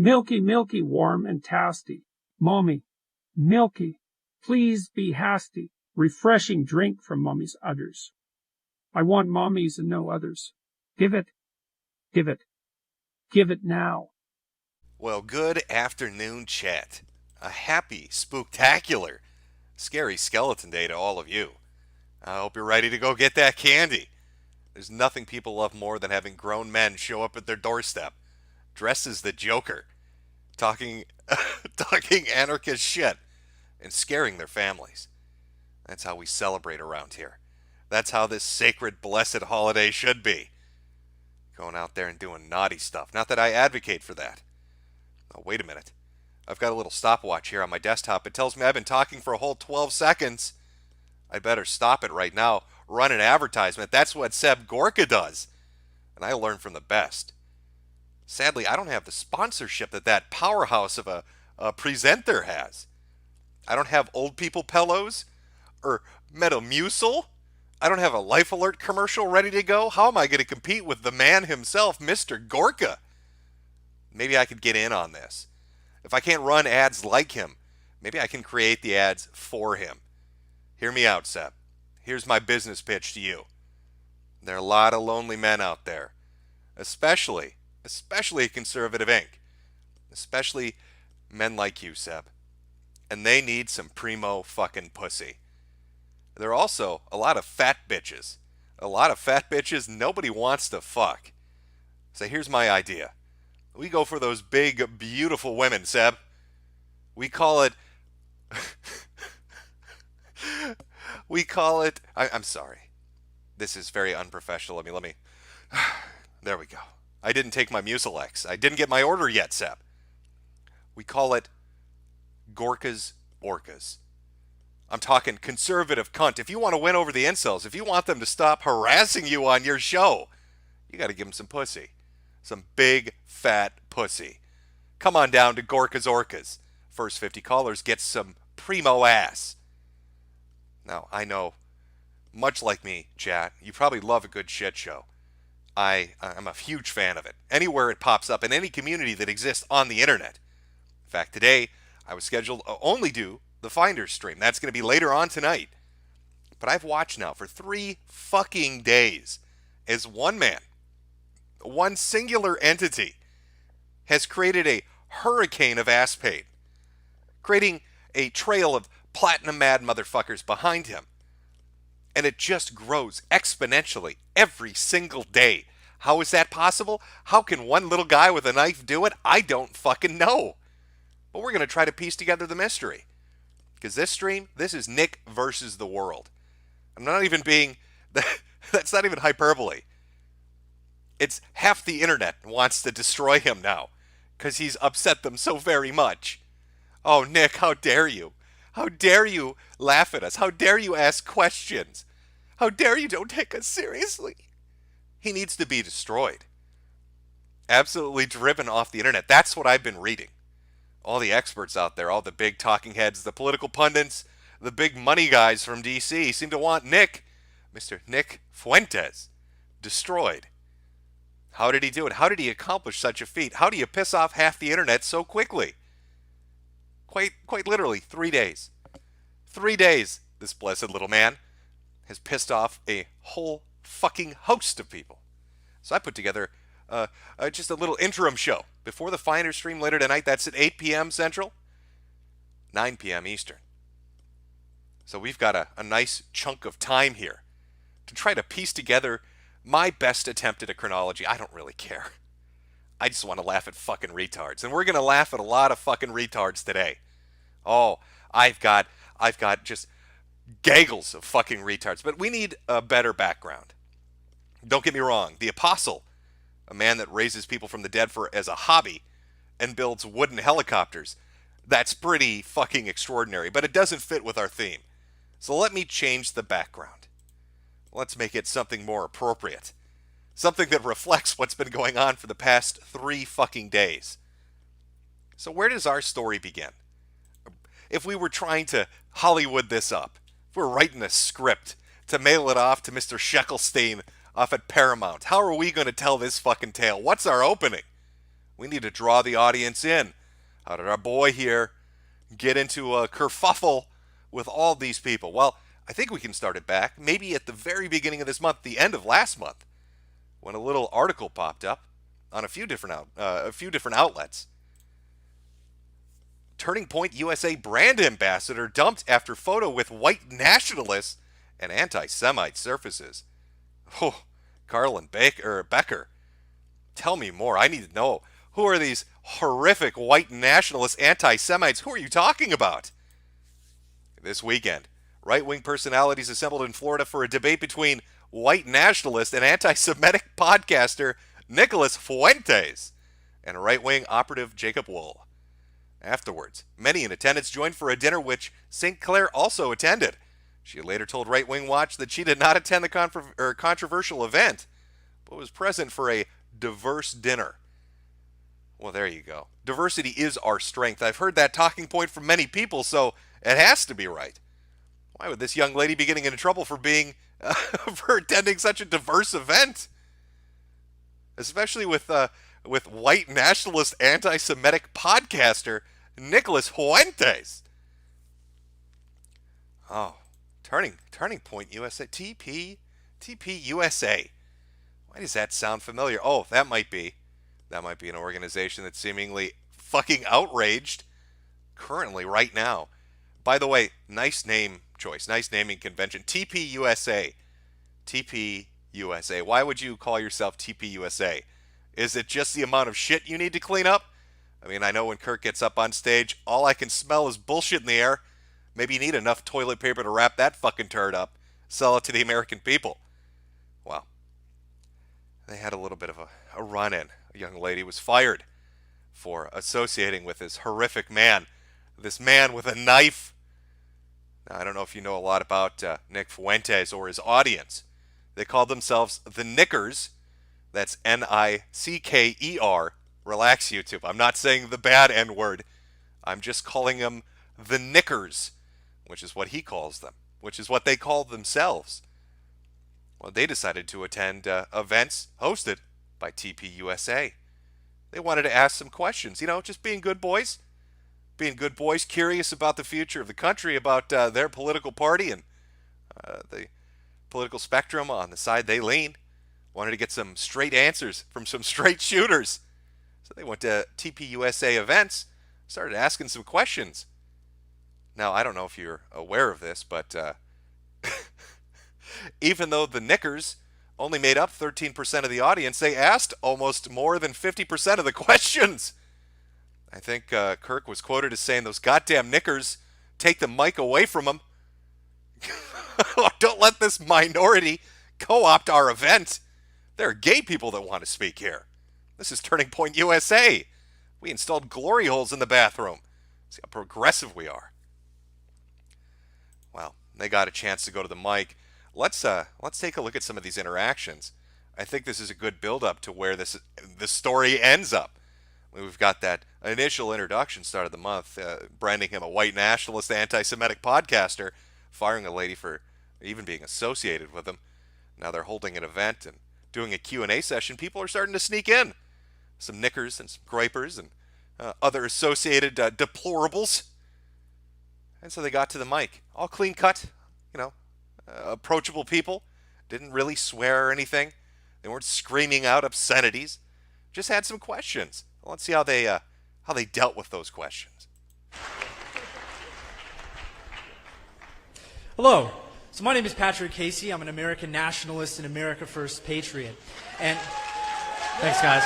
Milky, milky, warm and tasty. Mommy, milky, please be hasty. Refreshing drink from Mommy's udders. I want Mommy's and no others. Give it, give it, give it now. Well, good afternoon, chat. A happy, spooktacular, scary skeleton day to all of you. I hope you're ready to go get that candy. There's nothing people love more than having grown men show up at their doorstep, dressed as the Joker, talking anarchist shit, and scaring their families. That's how we celebrate around here. That's how this sacred, blessed holiday should be. Going out there and doing naughty stuff. Not that I advocate for that. Oh, wait a minute. I've got a little stopwatch here on my desktop. It tells me I've been talking for a whole 12 seconds. I better stop it right now. Run an advertisement. That's what Seb Gorka does. And I learn from the best. Sadly, I don't have the sponsorship that powerhouse of a presenter has. I don't have old people pillows or Metamucil. I don't have a Life Alert commercial ready to go. How am I going to compete with the man himself, Mr. Gorka? Maybe I could get in on this. If I can't run ads like him, maybe I can create the ads for him. Hear me out, Seb. Here's my business pitch to you. There are a lot of lonely men out there, especially Conservative Inc., especially men like you, Seb. And they need some primo fucking pussy. There are also a lot of fat bitches. A lot of fat bitches nobody wants to fuck. So here's my idea. We go for those big, beautiful women, Seb. We call it... I'm sorry. This is very unprofessional. Let me... There we go. I didn't take my Mucilex. I didn't get my order yet, Seb. We call it Gorka's Orcas. I'm talking conservative cunt. If you want to win over the incels, if you want them to stop harassing you on your show, you got to give them some pussy. Some big, fat pussy. Come on down to Gorka's Orcas. First 50 callers get some primo ass. Now, I know, much like me, chat, you probably love a good shit show. I'm a huge fan of it. Anywhere it pops up in any community that exists on the internet. In fact, today, I was scheduled to only do the Finders stream. That's going to be later on tonight. But I've watched now for 3 fucking days as one man, one singular entity, has created a hurricane of ass pain, creating a trail of platinum mad motherfuckers behind him. And it just grows exponentially every single day. How is that possible? How can one little guy with a knife do it? I don't fucking know. But we're going to try to piece together the mystery. Because this stream, this is Nick versus the world. I'm not even being... That's not even hyperbole. It's half the internet wants to destroy him now. Because he's upset them so very much. Oh, Nick, how dare you? How dare you laugh at us? How dare you ask questions? How dare you don't take us seriously? He needs to be destroyed. Absolutely driven off the internet. That's what I've been reading. All the experts out there, all the big talking heads, the political pundits, the big money guys from DC seem to want Nick, Mr. Nick Fuentes, destroyed. How did he do it? How did he accomplish such a feat? How do you piss off half the internet so quickly? Quite literally, 3 days. 3 days, this blessed little man has pissed off a whole fucking host of people. So I put together just a little interim show before the Finder stream later tonight. That's at 8 p.m. Central, 9 p.m. Eastern. So we've got a nice chunk of time here to try to piece together my best attempt at a chronology. I don't really care. I just want to laugh at fucking retards. And we're going to laugh at a lot of fucking retards today. Oh, I've got just gaggles of fucking retards. But we need a better background. Don't get me wrong. The Apostle, a man that raises people from the dead as a hobby and builds wooden helicopters, that's pretty fucking extraordinary. But it doesn't fit with our theme. So let me change the background. Let's make it something more appropriate. Something that reflects what's been going on for the past 3 fucking days. So where does our story begin? If we were trying to Hollywood this up, if we're writing a script to mail it off to Mr. Sheckelstein off at Paramount, how are we going to tell this fucking tale? What's our opening? We need to draw the audience in. How did our boy here get into a kerfuffle with all these people? Well, I think we can start it back, maybe at the very beginning of this month, the end of last month, when a little article popped up on a few different outlets. Turning Point USA brand ambassador dumped after photo with white nationalists and anti-Semite surfaces. Oh, Carlin Becker, tell me more. I need to know. Who are these horrific white nationalist anti-Semites? Who are you talking about? This weekend, right-wing personalities assembled in Florida for a debate between white nationalist and anti-Semitic podcaster Nicholas Fuentes and right-wing operative Jacob Wool. Afterwards, many in attendance joined for a dinner which St. Clair also attended. She later told Right Wing Watch that she did not attend the controversial event, but was present for a diverse dinner. Well, there you go. Diversity is our strength. I've heard that talking point from many people, so it has to be right. Why would this young lady be getting into trouble for being for attending such a diverse event? Especially with white nationalist anti-Semitic podcaster Nicholas Fuentes. Oh, Turning Point USA, TP USA. Why does that sound familiar? Oh, that might be an organization that's seemingly fucking outraged currently right now. By the way, nice name choice, nice naming convention. TP USA. TP USA. Why would you call yourself TP USA? Is it just the amount of shit you need to clean up? I mean, I know when Kirk gets up on stage, all I can smell is bullshit in the air. Maybe you need enough toilet paper to wrap that fucking turd up, sell it to the American people. Well, they had a little bit of a run-in. A young lady was fired for associating with this horrific man, this man with a knife. Now, I don't know if you know a lot about Nick Fuentes or his audience. They call themselves the Knickers. That's N-I-C-K-E-R. Relax, YouTube. I'm not saying the bad N-word. I'm just calling them the Knickers, which is what he calls them, which is what they call themselves. Well, they decided to attend events hosted by TPUSA. They wanted to ask some questions, just being good boys. Being good boys, curious about the future of the country, about their political party and the political spectrum on the side they lean. Wanted to get some straight answers from some straight shooters. So they went to TPUSA events, started asking some questions. Now, I don't know if you're aware of this, but even though the Knickers only made up 13% of the audience, they asked almost more than 50% of the questions. I think Kirk was quoted as saying, "Those goddamn Knickers, take the mic away from them. Don't let this minority co-opt our event. There are gay people that want to speak here. This is Turning Point USA. We installed glory holes in the bathroom. See how progressive we are." Well, they got a chance to go to the mic. Let's take a look at some of these interactions. I think this is a good build-up to where this story ends up. We've got that initial introduction start of the month, branding him a white nationalist, anti-Semitic podcaster, firing a lady for even being associated with him. Now they're holding an event and doing a Q&A session. People are starting to sneak in. Some Knickers and some Gripers and other associated deplorables. And so they got to the mic. All clean cut, approachable people. Didn't really swear or anything. They weren't screaming out obscenities. Just had some questions. Well, let's see how they dealt with those questions. Hello. So my name is Patrick Casey. I'm an American nationalist and America First patriot. And thanks, guys.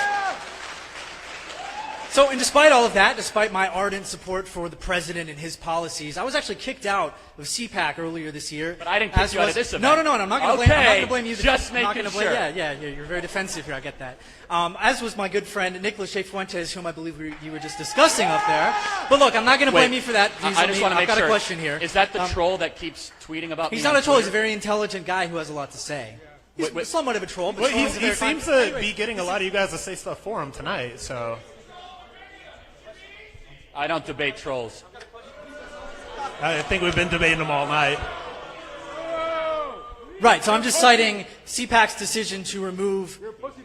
So, and despite all of that, despite my ardent support for the president and his policies, I was actually kicked out of CPAC earlier this year. But I didn't kick you out of this event. No, I'm not going to blame you. Just making sure. Yeah, you're very defensive here. I get that. As was my good friend Nicholas Fuentes, whom I believe you were just discussing up there. But look, I'm not going to blame you for that. I just want to make sure. I've got a question here. Is that the troll that keeps tweeting about me? He's not a troll. He's a very intelligent guy who has a lot to say. He's somewhat of a troll, but he seems to be getting a lot of you guys to say stuff for him tonight, so... I don't debate trolls. I think we've been debating them all night. Right, so I'm just citing CPAC's decision to remove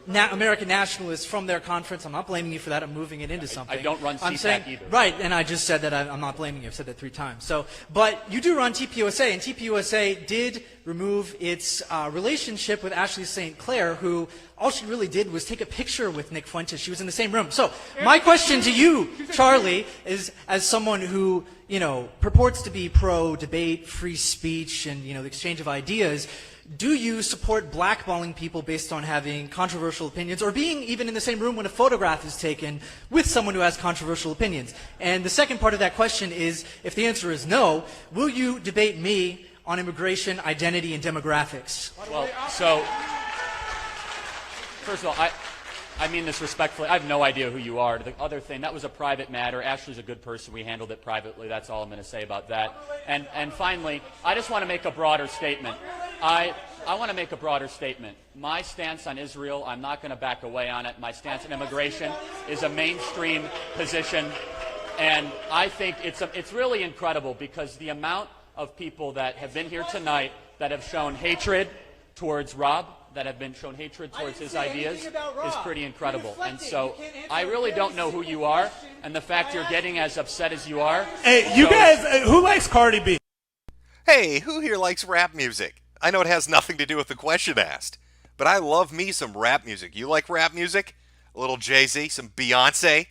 American nationalists from their conference. I'm not blaming you for that. I'm moving it into something. I don't run I'm CPAC saying, either. Right, and I just said that I'm not blaming you. I've said that 3 times. So, but you do run TPUSA, and TPUSA did remove its relationship with Ashley St. Clair, who all she really did was take a picture with Nick Fuentes. She was in the same room. So, my question to you, Charlie, is as someone who, purports to be pro-debate, free speech, and, the exchange of ideas, do you support blackballing people based on having controversial opinions or being even in the same room when a photograph is taken with someone who has controversial opinions? And the second part of that question is, if the answer is no, will you debate me on immigration, identity, and demographics? Well, so, first of all, I mean this respectfully. I have no idea who you are. The other thing, that was a private matter. Ashley's a good person. We handled it privately. That's all I'm going to say about that. And finally, I just want to make a broader statement. I want to make a broader statement. My stance on Israel, I'm not going to back away on it. My stance on immigration is a mainstream position. And I think it's really incredible because the amount of people that have been here tonight that have shown hatred towards Rob, that have been shown hatred towards his ideas is pretty incredible. And so I really don't know who you are, and the fact you're getting as upset as you are. Hey, you guys, who likes Cardi B? Hey, who here likes rap music? I know it has nothing to do with the question asked, but I love me some rap music. You like rap music? A little Jay-Z, some Beyonce?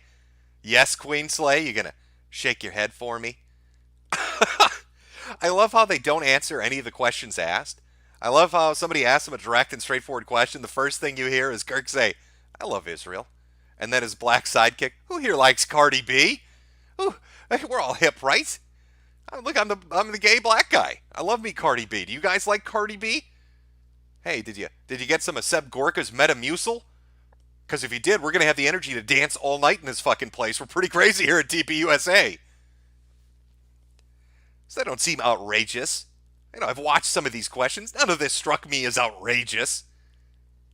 Yes, Queen Slay, you gonna shake your head for me? I love how they don't answer any of the questions asked. I love how somebody asks them a direct and straightforward question. The first thing you hear is Kirk say, I love Israel. And then his black sidekick, who here likes Cardi B? Ooh, we're all hip, right? Look, I'm the gay black guy. I love me Cardi B. Do you guys like Cardi B? Hey, did you get some of Seb Gorka's Metamucil? Because if you did, we're going to have the energy to dance all night in this fucking place. We're pretty crazy here at TPUSA. So they don't seem outrageous. I've watched some of these questions. None of this struck me as outrageous.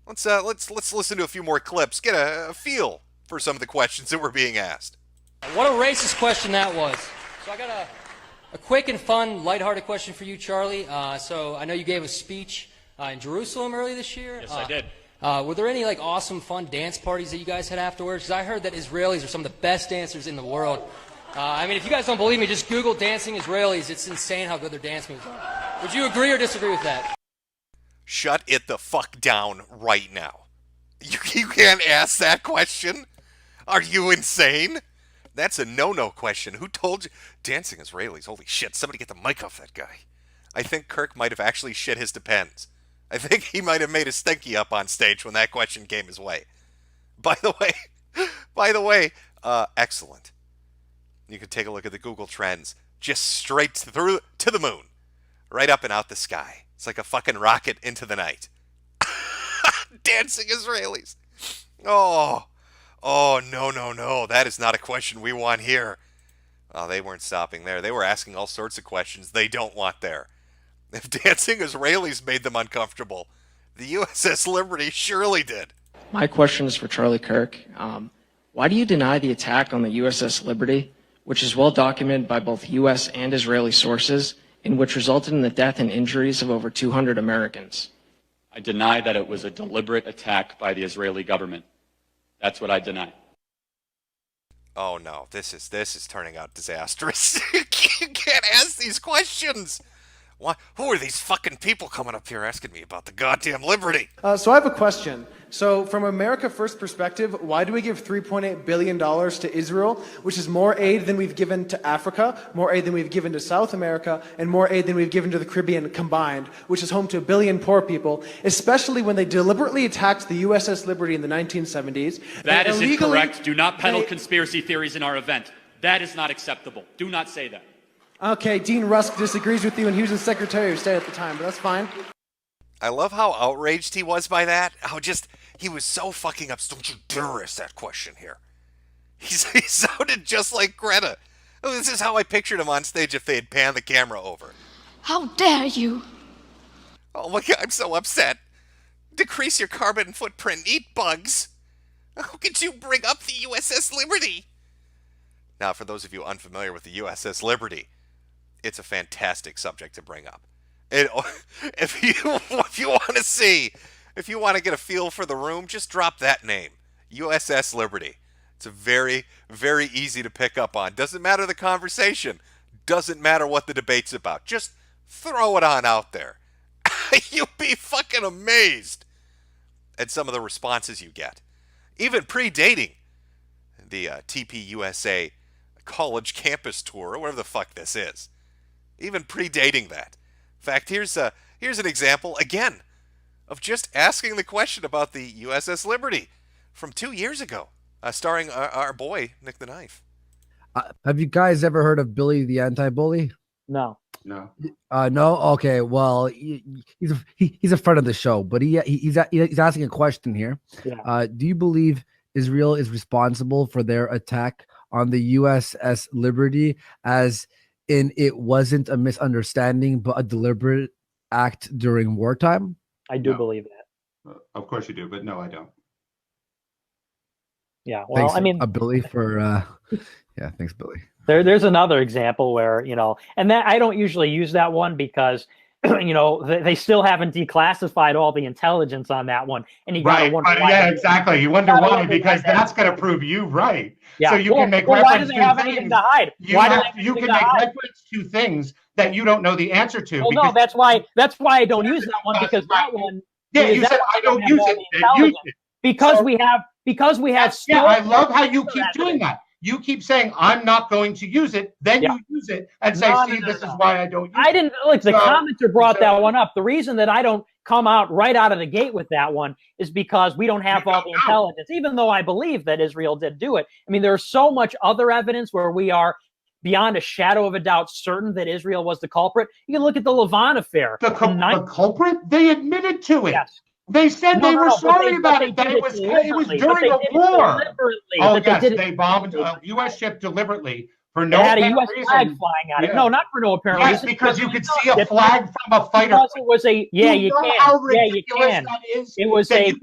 Let's listen to a few more clips. Get a feel for some of the questions that were being asked. What a racist question that was. So I got a quick and fun, lighthearted question for you, Charlie. So I know you gave a speech in Jerusalem earlier this year. Yes, I did. Were there any awesome, fun dance parties that you guys had afterwards? Because I heard that Israelis are some of the best dancers in the world. If you guys don't believe me, just Google dancing Israelis. It's insane how good their dance moves are. Would you agree or disagree with that? Shut it the fuck down right now. You can't ask that question? Are you insane? That's a no-no question. Who told you? Dancing Israelis. Holy shit, somebody get the mic off that guy. I think Kirk might have actually shit his depends. I think he might have made a stinky up on stage when that question came his way. By the way, excellent. You can take a look at the Google Trends. Just straight through to the moon. Right up and out the sky. It's like a fucking rocket into the night. Dancing Israelis. Oh, no. That is not a question we want here. Oh, they weren't stopping there. They were asking all sorts of questions they don't want there. If dancing Israelis made them uncomfortable, the USS Liberty surely did. My question is for Charlie Kirk. Why do you deny the attack on the USS Liberty, which is well documented by both U.S. and Israeli sources, in which resulted in the death and injuries of over 200 Americans? I deny that it was a deliberate attack by the Israeli government. That's what I deny. Oh no, this is turning out disastrous. You can't ask these questions. Why? Who are these fucking people coming up here asking me about the goddamn Liberty? So I have a question. So from America First perspective, why do we give $3.8 billion to Israel, which is more aid than we've given to Africa, more aid than we've given to South America, and more aid than we've given to the Caribbean combined, which is home to 1 billion poor people, especially when they deliberately attacked the USS Liberty in the 1970s. That is incorrect. Do not peddle conspiracy theories in our event. That is not acceptable. Do not say that. Okay, Dean Rusk disagrees with you, and he was the Secretary of State at the time, but that's fine. I love how outraged he was by that. He was so fucking upset. Don't you dare ask that question here. He sounded just like Greta. This is how I pictured him on stage if they had panned the camera over. How dare you? Oh my God, I'm so upset. Decrease your carbon footprint, eat bugs. How could you bring up the USS Liberty? Now, for those of you unfamiliar with the USS Liberty, it's a fantastic subject to bring up. If you want to see If you want to get a feel for the room, just drop that name, USS Liberty. It's a very, very easy to pick up on. Doesn't matter the conversation. Doesn't matter what the debate's about. Just throw it on out there. You'll be fucking amazed at some of the responses you get. Even predating the TPUSA college campus tour, or whatever the fuck this is. Even predating that. In fact, here's an example, again, of just asking the question about the USS Liberty from 2 years ago, starring our boy, Nick the Knife. Have you guys ever heard of Billy the Anti-Bully? No. No. Okay. Well, he's a friend of the show, but he's asking a question here. Yeah. Do you believe Israel is responsible for their attack on the USS Liberty, as in it wasn't a misunderstanding but a deliberate act during wartime? I do believe that. Of course you do, but no, I don't. Yeah. Well, thanks, Billy, for yeah. Thanks, Billy. There's another example where, and that I don't usually use that one because, they still haven't declassified all the intelligence on that one. And you gotta wonder why. Yeah, exactly. You wonder why, because that's going to prove you right. Yeah. So you can make reference why do they have anything to hide? You can make reference to things that you don't know the answer to. Well, no, that's why I don't use that one, because that one. Yeah, you said I don't use it. Use it. Because we have. Yeah, I love how you keep doing that. You keep saying, I'm not going to use it. Then you use it and say, this is why I don't use it. I didn't look. The commenter brought that one up. The reason that I don't come out right out of the gate with that one is because we don't have all the intelligence, even though I believe that Israel did do it. I mean, there's so much other evidence where we are beyond a shadow of a doubt certain that Israel was the culprit. You can look at the Levant affair. The culprit? They admitted to it. Yes. They said they were sorry about it, that it was during a war. Oh, yes, they bombed a U.S. ship deliberately for no apparent reason. They had a U.S. flag flying at it. No, not for no apparent reason. Because you could see a flag from a fighter. Because it was a, you can. It was and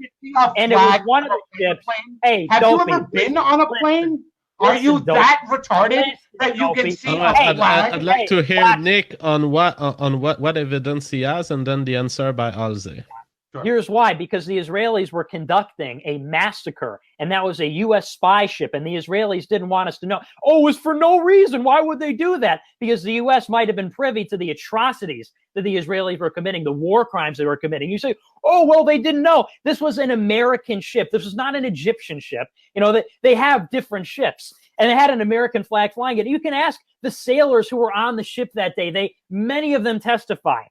it was one of the ships. Hey, have you ever been on a plane? Are you that retarded that you can see a flag? I'd like to hear Nick on what evidence he has, and then the answer by Halsey. Sure. Here's why: because the Israelis were conducting a massacre, and that was a U.S. spy ship, and the Israelis didn't want us to know. Oh, it was for no reason. Why would they do that? Because the U.S. might have been privy to the atrocities that the Israelis were committing, the war crimes they were committing. You say, oh, well, they didn't know. This was an American ship. This was not an Egyptian ship. They have different ships, and they had an American flag flying it. You can ask the sailors who were on the ship that day. Many of them testify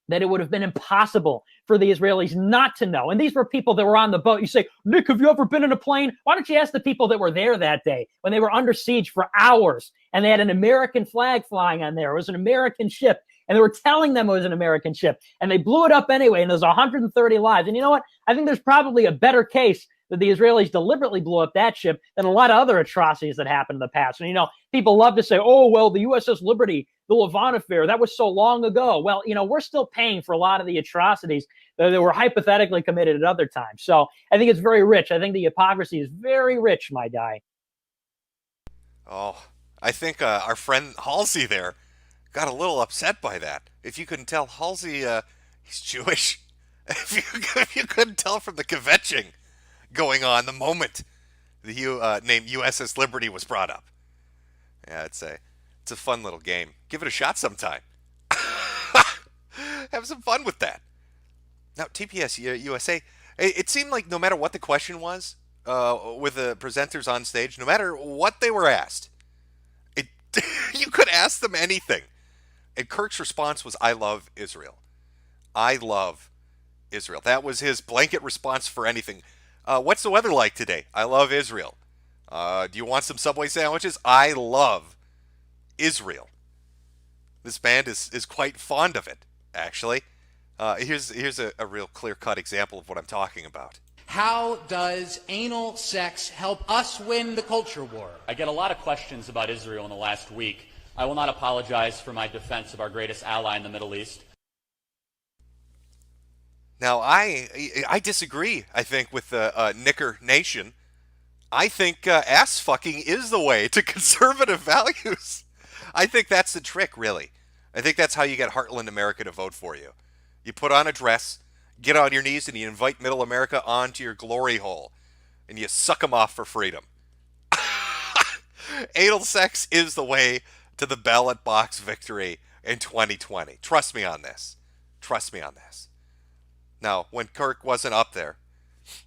that it would have been impossible for the Israelis not to know. And these were people that were on the boat. You say, Nick, have you ever been in a plane? Why don't you ask the people that were there that day when they were under siege for hours and they had an American flag flying on there? It was an American ship, and they were telling them it was an American ship, and they blew it up anyway, and there's 130 lives. And you know what? I think there's probably a better case that the Israelis deliberately blew up that ship than a lot of other atrocities that happened in the past. And, people love to say, oh, well, the USS Liberty, the Levant affair, that was so long ago. Well, we're still paying for a lot of the atrocities that were hypothetically committed at other times. So I think it's very rich. I think the hypocrisy is very rich, my guy. Oh, I think our friend Halsey there got a little upset by that. If you couldn't tell, Halsey, he's Jewish. If you couldn't tell from the kvetching going on the moment the name USS Liberty was brought up. Yeah, it's a fun little game. Give it a shot sometime. Have some fun with that. Now, TPS USA, it seemed like no matter what the question was, with the presenters on stage, no matter what they were asked, you could ask them anything. And Kirk's response was, I love Israel. I love Israel. That was his blanket response for anything. What's the weather like today? I love Israel. Do you want some Subway sandwiches? I love Israel. This band is quite fond of it, actually. Here's a real clear-cut example of what I'm talking about. How does anal sex help us win the culture war? I get a lot of questions about Israel in the last week. I will not apologize for my defense of our greatest ally in the Middle East. Now, I disagree, I think, with the Knicker Nation. I think ass fucking is the way to conservative values. I think that's the trick, really. I think that's how you get Heartland America to vote for you. You put on a dress, get on your knees and you invite Middle America onto your glory hole and you suck them off for freedom. Anal sex is the way to the ballot box victory in 2020. Trust me on this. Trust me on this. Now, when Kirk wasn't up there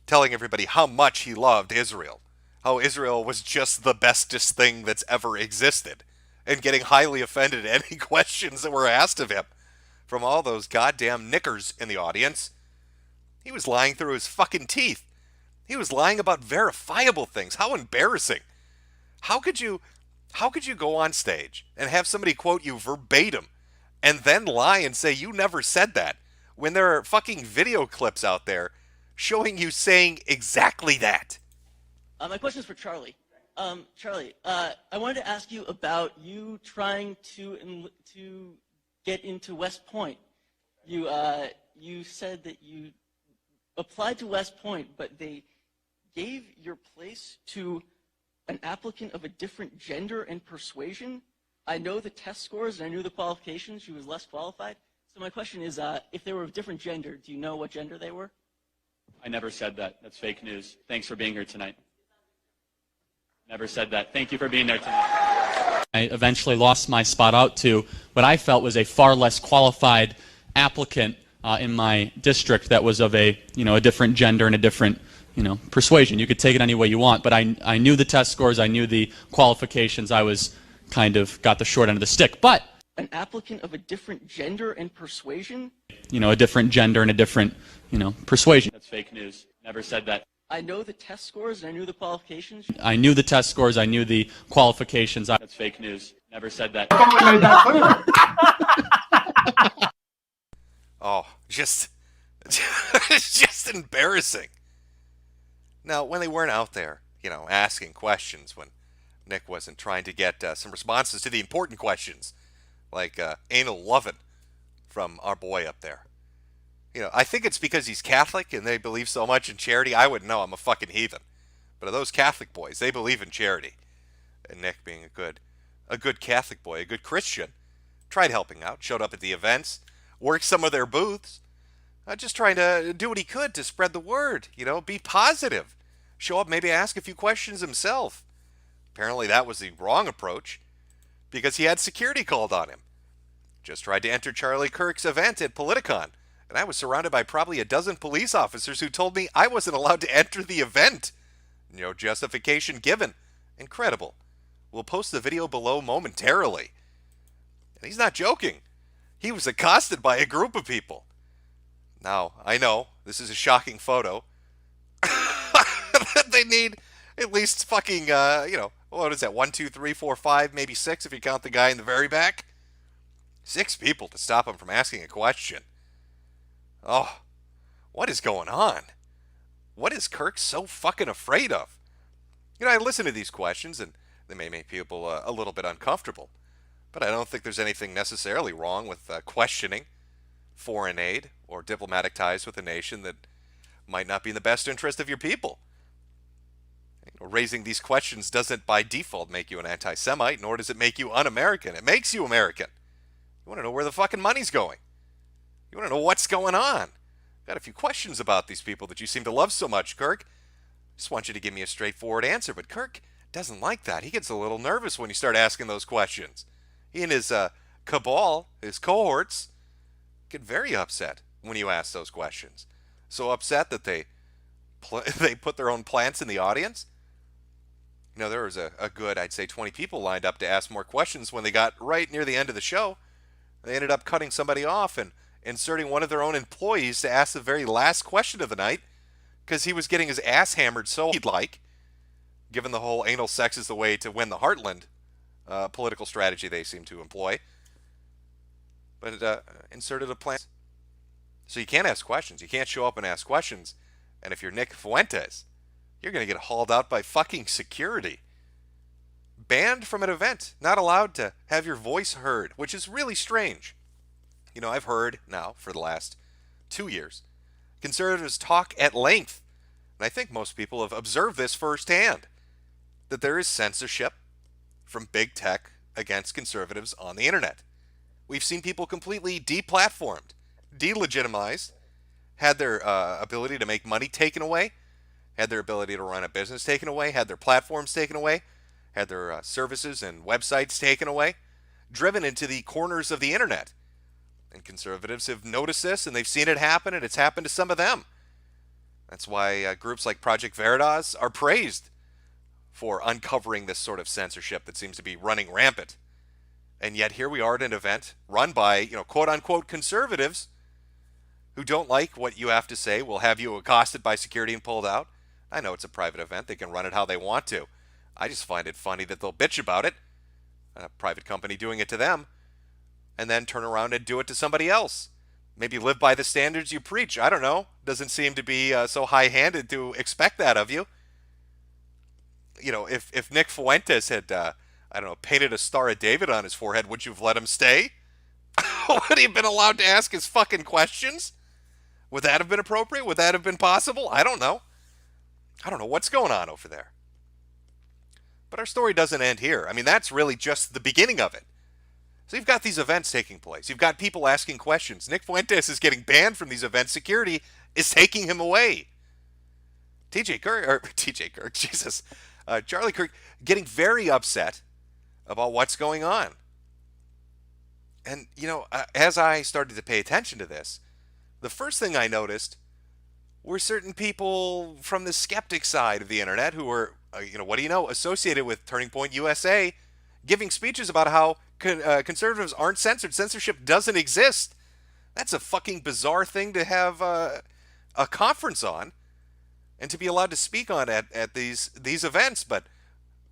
telling everybody how much he loved Israel, how Israel was just the bestest thing that's ever existed, and getting highly offended at any questions that were asked of him from all those goddamn knickers in the audience, he was lying through his fucking teeth. He was lying about verifiable things. How embarrassing. How could you go on stage and have somebody quote you verbatim and then lie and say you never said that when there are fucking video clips out there showing you saying exactly that? My question is for Charlie. Charlie, I wanted to ask you about you trying to get into West Point. You said that you applied to West Point, but they gave your place to an applicant of a different gender and persuasion. I know the test scores and I knew the qualifications. She was less qualified. So my question is, if they were of different gender, do you know what gender they were? I never said that. That's fake news. Thanks for being here tonight. Never said that. Thank you for being there tonight. I eventually lost my spot out to what I felt was a far less qualified applicant in my district that was of a different gender and a different persuasion. You could take it any way you want, but I knew the test scores, I knew the qualifications. I was kind of got the short end of the stick. But an applicant of a different gender and persuasion? A different gender and a different persuasion. That's fake news. Never said that. I know the test scores and I knew the qualifications. I knew the test scores, I knew the qualifications. That's fake news. Never said that. Oh, just it's just embarrassing. Now, when they weren't out there, asking questions, when Nick wasn't trying to get some responses to the important questions, like anal lovin' from our boy up there. I think it's because he's Catholic and they believe so much in charity. I wouldn't know. I'm a fucking heathen. But those Catholic boys, they believe in charity. And Nick, being a good Catholic boy, a good Christian, tried helping out, showed up at the events, worked some of their booths, just trying to do what he could to spread the word, be positive. Show up, maybe ask a few questions himself. Apparently that was the wrong approach because he had security called on him. Just tried to enter Charlie Kirk's event at Politicon, and I was surrounded by probably a dozen police officers who told me I wasn't allowed to enter the event. No justification given. Incredible. We'll post the video below momentarily. And he's not joking. He was accosted by a group of people. Now, I know, this is a shocking photo. They need at least fucking, what is that, 1, 2, 3, 4, 5, maybe 6 if you count the guy in the very back? 6 people to stop him from asking a question. Oh, what is going on? What is Kirk so fucking afraid of? I listen to these questions and they may make people a little bit uncomfortable, but I don't think there's anything necessarily wrong with questioning foreign aid or diplomatic ties with a nation that might not be in the best interest of your people. Raising these questions doesn't by default make you an anti-Semite, nor does it make you un-American. It makes you American. You want to know where the fucking money's going. You want to know what's going on. Got a few questions about these people that you seem to love so much, Kirk. Just want you to give me a straightforward answer, but Kirk doesn't like that. He gets a little nervous when you start asking those questions. He and his cabal, his cohorts, get very upset when you ask those questions. So upset that they put their own plants in the audience. There was a good, I'd say 20 people lined up to ask more questions when they got right near the end of the show. They ended up cutting somebody off and inserting one of their own employees to ask the very last question of the night because he was getting his ass hammered so he'd like, given the whole anal sex is the way to win the heartland political strategy they seem to employ. But it inserted a plan. So you can't ask questions. You can't show up and ask questions. And if you're Nick Fuentes, you're going to get hauled out by fucking security. Banned from an event. Not allowed to have your voice heard, which is really strange. I've heard now for the last 2 years, conservatives talk at length, and I think most people have observed this firsthand, that there is censorship from big tech against conservatives on the internet. We've seen people completely deplatformed, delegitimized, had their ability to make money taken away, had their ability to run a business taken away, had their platforms taken away, had their services and websites taken away, driven into the corners of the internet. And conservatives have noticed this, and they've seen it happen, and it's happened to some of them. That's why groups like Project Veritas are praised for uncovering this sort of censorship that seems to be running rampant. And yet here we are at an event run by, quote-unquote conservatives who don't like what you have to say, will have you accosted by security and pulled out. I know it's a private event. They can run it how they want to. I just find it funny that they'll bitch about it, a private company doing it to them, and then turn around and do it to somebody else. Maybe live by the standards you preach. I don't know. Doesn't seem to be so high-handed to expect that of you. If Nick Fuentes had, painted a Star of David on his forehead, would you have let him stay? Would he have been allowed to ask his fucking questions? Would that have been appropriate? Would that have been possible? I don't know. I don't know what's going on over there. But our story doesn't end here. I mean, that's really just the beginning of it. So you've got these events taking place. You've got people asking questions. Nick Fuentes is getting banned from these events. Security is taking him away. Charlie Kirk getting very upset about what's going on. And, as I started to pay attention to this, the first thing I noticed were certain people from the skeptic side of the internet who were, associated with Turning Point USA, giving speeches about how conservatives aren't censored. Censorship doesn't exist. That's a fucking bizarre thing to have a conference on and to be allowed to speak on at these events. But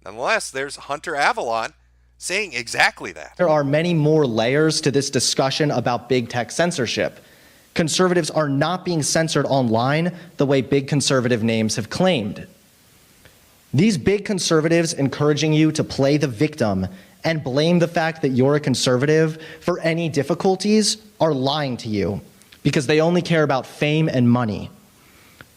nonetheless, there's Hunter Avalon saying exactly that. There are many more layers to this discussion about big tech censorship. Conservatives are not being censored online the way big conservative names have claimed. These big conservatives encouraging you to play the victim and blame the fact that you're a conservative for any difficulties are lying to you because they only care about fame and money.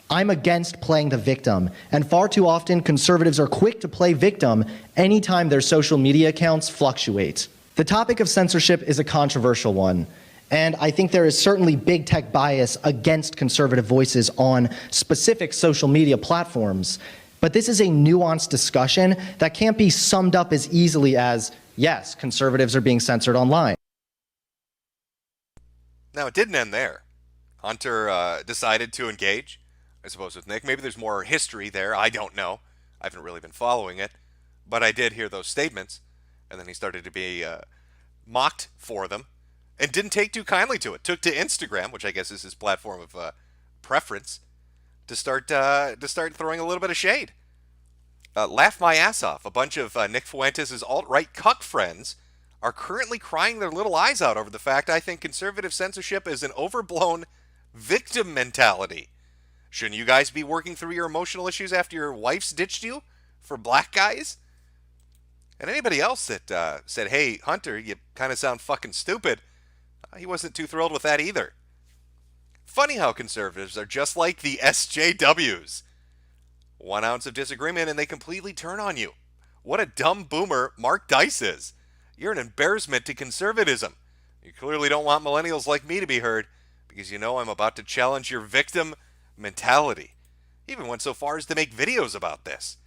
I'm against playing the victim, and far too often conservatives are quick to play victim anytime their social media accounts fluctuate. The topic of censorship is a controversial one, and I think there is certainly big tech bias against conservative voices on specific social media platforms. But this is a nuanced discussion that can't be summed up as easily as, yes, conservatives are being censored online. Now, it didn't end there. Hunter decided to engage, I suppose, with Nick. Maybe there's more history there. I don't know. I haven't really been following it. But I did hear those statements. And then he started to be mocked for them and didn't take too kindly to it. Took to Instagram, which I guess is his platform of preference, to start throwing a little bit of shade. Laugh my ass off. A bunch of Nick Fuentes' alt-right cuck friends are currently crying their little eyes out over the fact I think conservative censorship is an overblown victim mentality. Shouldn't you guys be working through your emotional issues after your wife's ditched you for black guys? And anybody else that said, hey, Hunter, you kind of sound fucking stupid, he wasn't too thrilled with that either. Funny how conservatives are just like the SJWs. 1 ounce of disagreement and they completely turn on you. What a dumb boomer Mark Dice is. You're an embarrassment to conservatism. You clearly don't want millennials like me to be heard because you know I'm about to challenge your victim mentality. Even went so far as to make videos about this.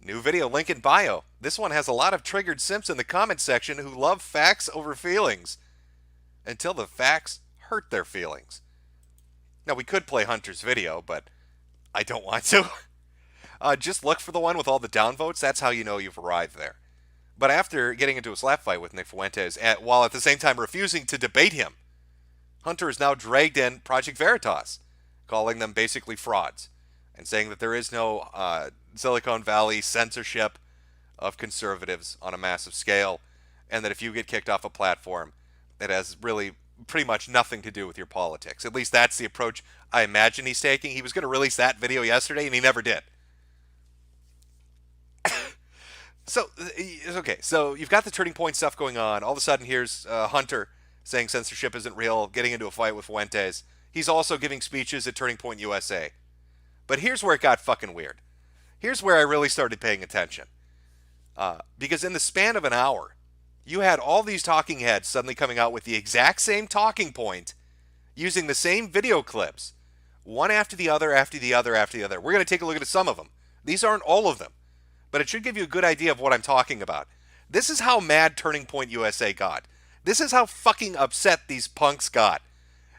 New video, link in bio. This one has a lot of triggered simps in the comment section who love facts over feelings until the facts hurt their feelings. Now, we could play Hunter's video, but I don't want to. Just look for the one with all the downvotes. That's how you know you've arrived there. But after getting into a slap fight with Nick Fuentes, while at the same time refusing to debate him, Hunter is now dragged in Project Veritas, calling them basically frauds, and saying that there is no Silicon Valley censorship of conservatives on a massive scale, and that if you get kicked off a platform, it has really pretty much nothing to do with your politics. At least that's the approach I imagine he's taking. He was going to release that video yesterday, and he never did. So you've got the Turning Point stuff going on. All of a sudden, here's Hunter saying censorship isn't real, getting into a fight with Fuentes. He's also giving speeches at Turning Point USA. But here's where it got fucking weird. Here's where I really started paying attention. Because in the span of an hour, you had all these talking heads suddenly coming out with the exact same talking point, using the same video clips, one after the other, after the other, after the other. We're going to take a look at some of them. These aren't all of them, but it should give you a good idea of what I'm talking about. This is how mad Turning Point USA got. This is how fucking upset these punks got,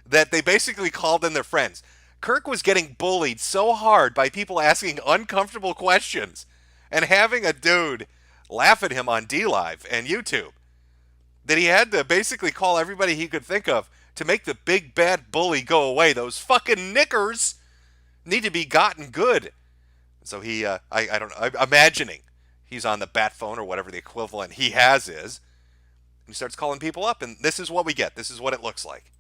that they basically called in their friends. Kirk was getting bullied so hard by people asking uncomfortable questions and having a dude laugh at him on DLive and YouTube that he had to basically call everybody he could think of to make the big bad bully go away. Those fucking knickers need to be gotten good. So he, I don't know, I'm imagining he's on the bat phone or whatever the equivalent he has is. He starts calling people up, and this is what we get. This is what it looks like.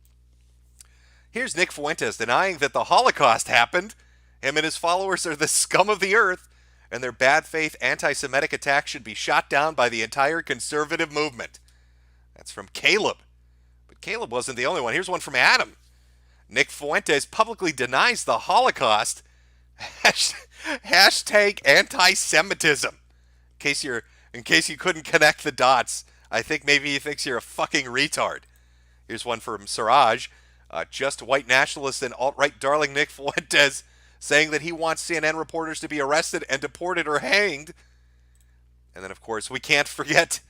Here's Nick Fuentes denying that the Holocaust happened. Him and his followers are the scum of the earth, and their bad faith anti-Semitic attack should be shot down by the entire conservative movement. That's from Caleb. But Caleb wasn't the only one. Here's one from Adam. Nick Fuentes publicly denies the Holocaust. Hashtag anti-Semitism. In case you couldn't connect the dots, I think maybe he thinks you're a fucking retard. Here's one from Siraj. Just white nationalist and alt-right darling Nick Fuentes saying that he wants CNN reporters to be arrested and deported or hanged. And then, of course, we can't forget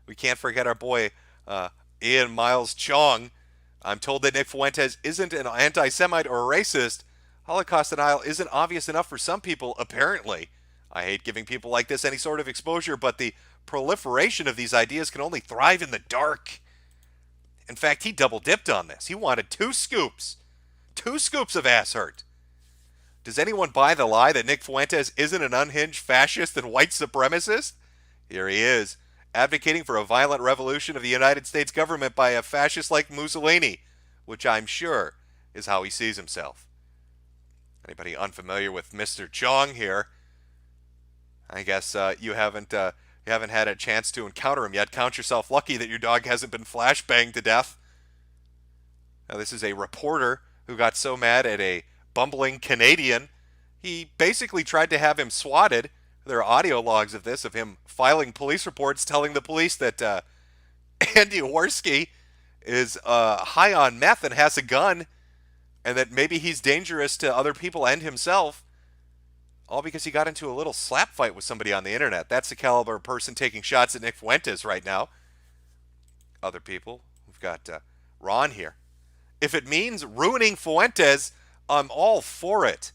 our boy Ian Miles Chong. I'm told that Nick Fuentes isn't an anti-Semite or a racist. Holocaust denial isn't obvious enough for some people, apparently. I hate giving people like this any sort of exposure, but the proliferation of these ideas can only thrive in the dark. In fact, he double-dipped on this. He wanted 2 scoops. 2 scoops of ass hurt. Does anyone buy the lie that Nick Fuentes isn't an unhinged fascist and white supremacist? Here he is, advocating for a violent revolution of the United States government by a fascist like Mussolini, which I'm sure is how he sees himself. Anybody unfamiliar with Mr. Chong here? I guess you haven't had a chance to encounter him yet. Count yourself lucky that your dog hasn't been flashbanged to death. Now, this is a reporter who got so mad at a bumbling Canadian, he basically tried to have him swatted. There are audio logs of this, of him filing police reports telling the police that Andy Worski is high on meth and has a gun, and that maybe he's dangerous to other people and himself. All because he got into a little slap fight with somebody on the internet. That's the caliber of person taking shots at Nick Fuentes right now. Other people, we've got Ron here. If it means ruining Fuentes, I'm all for it.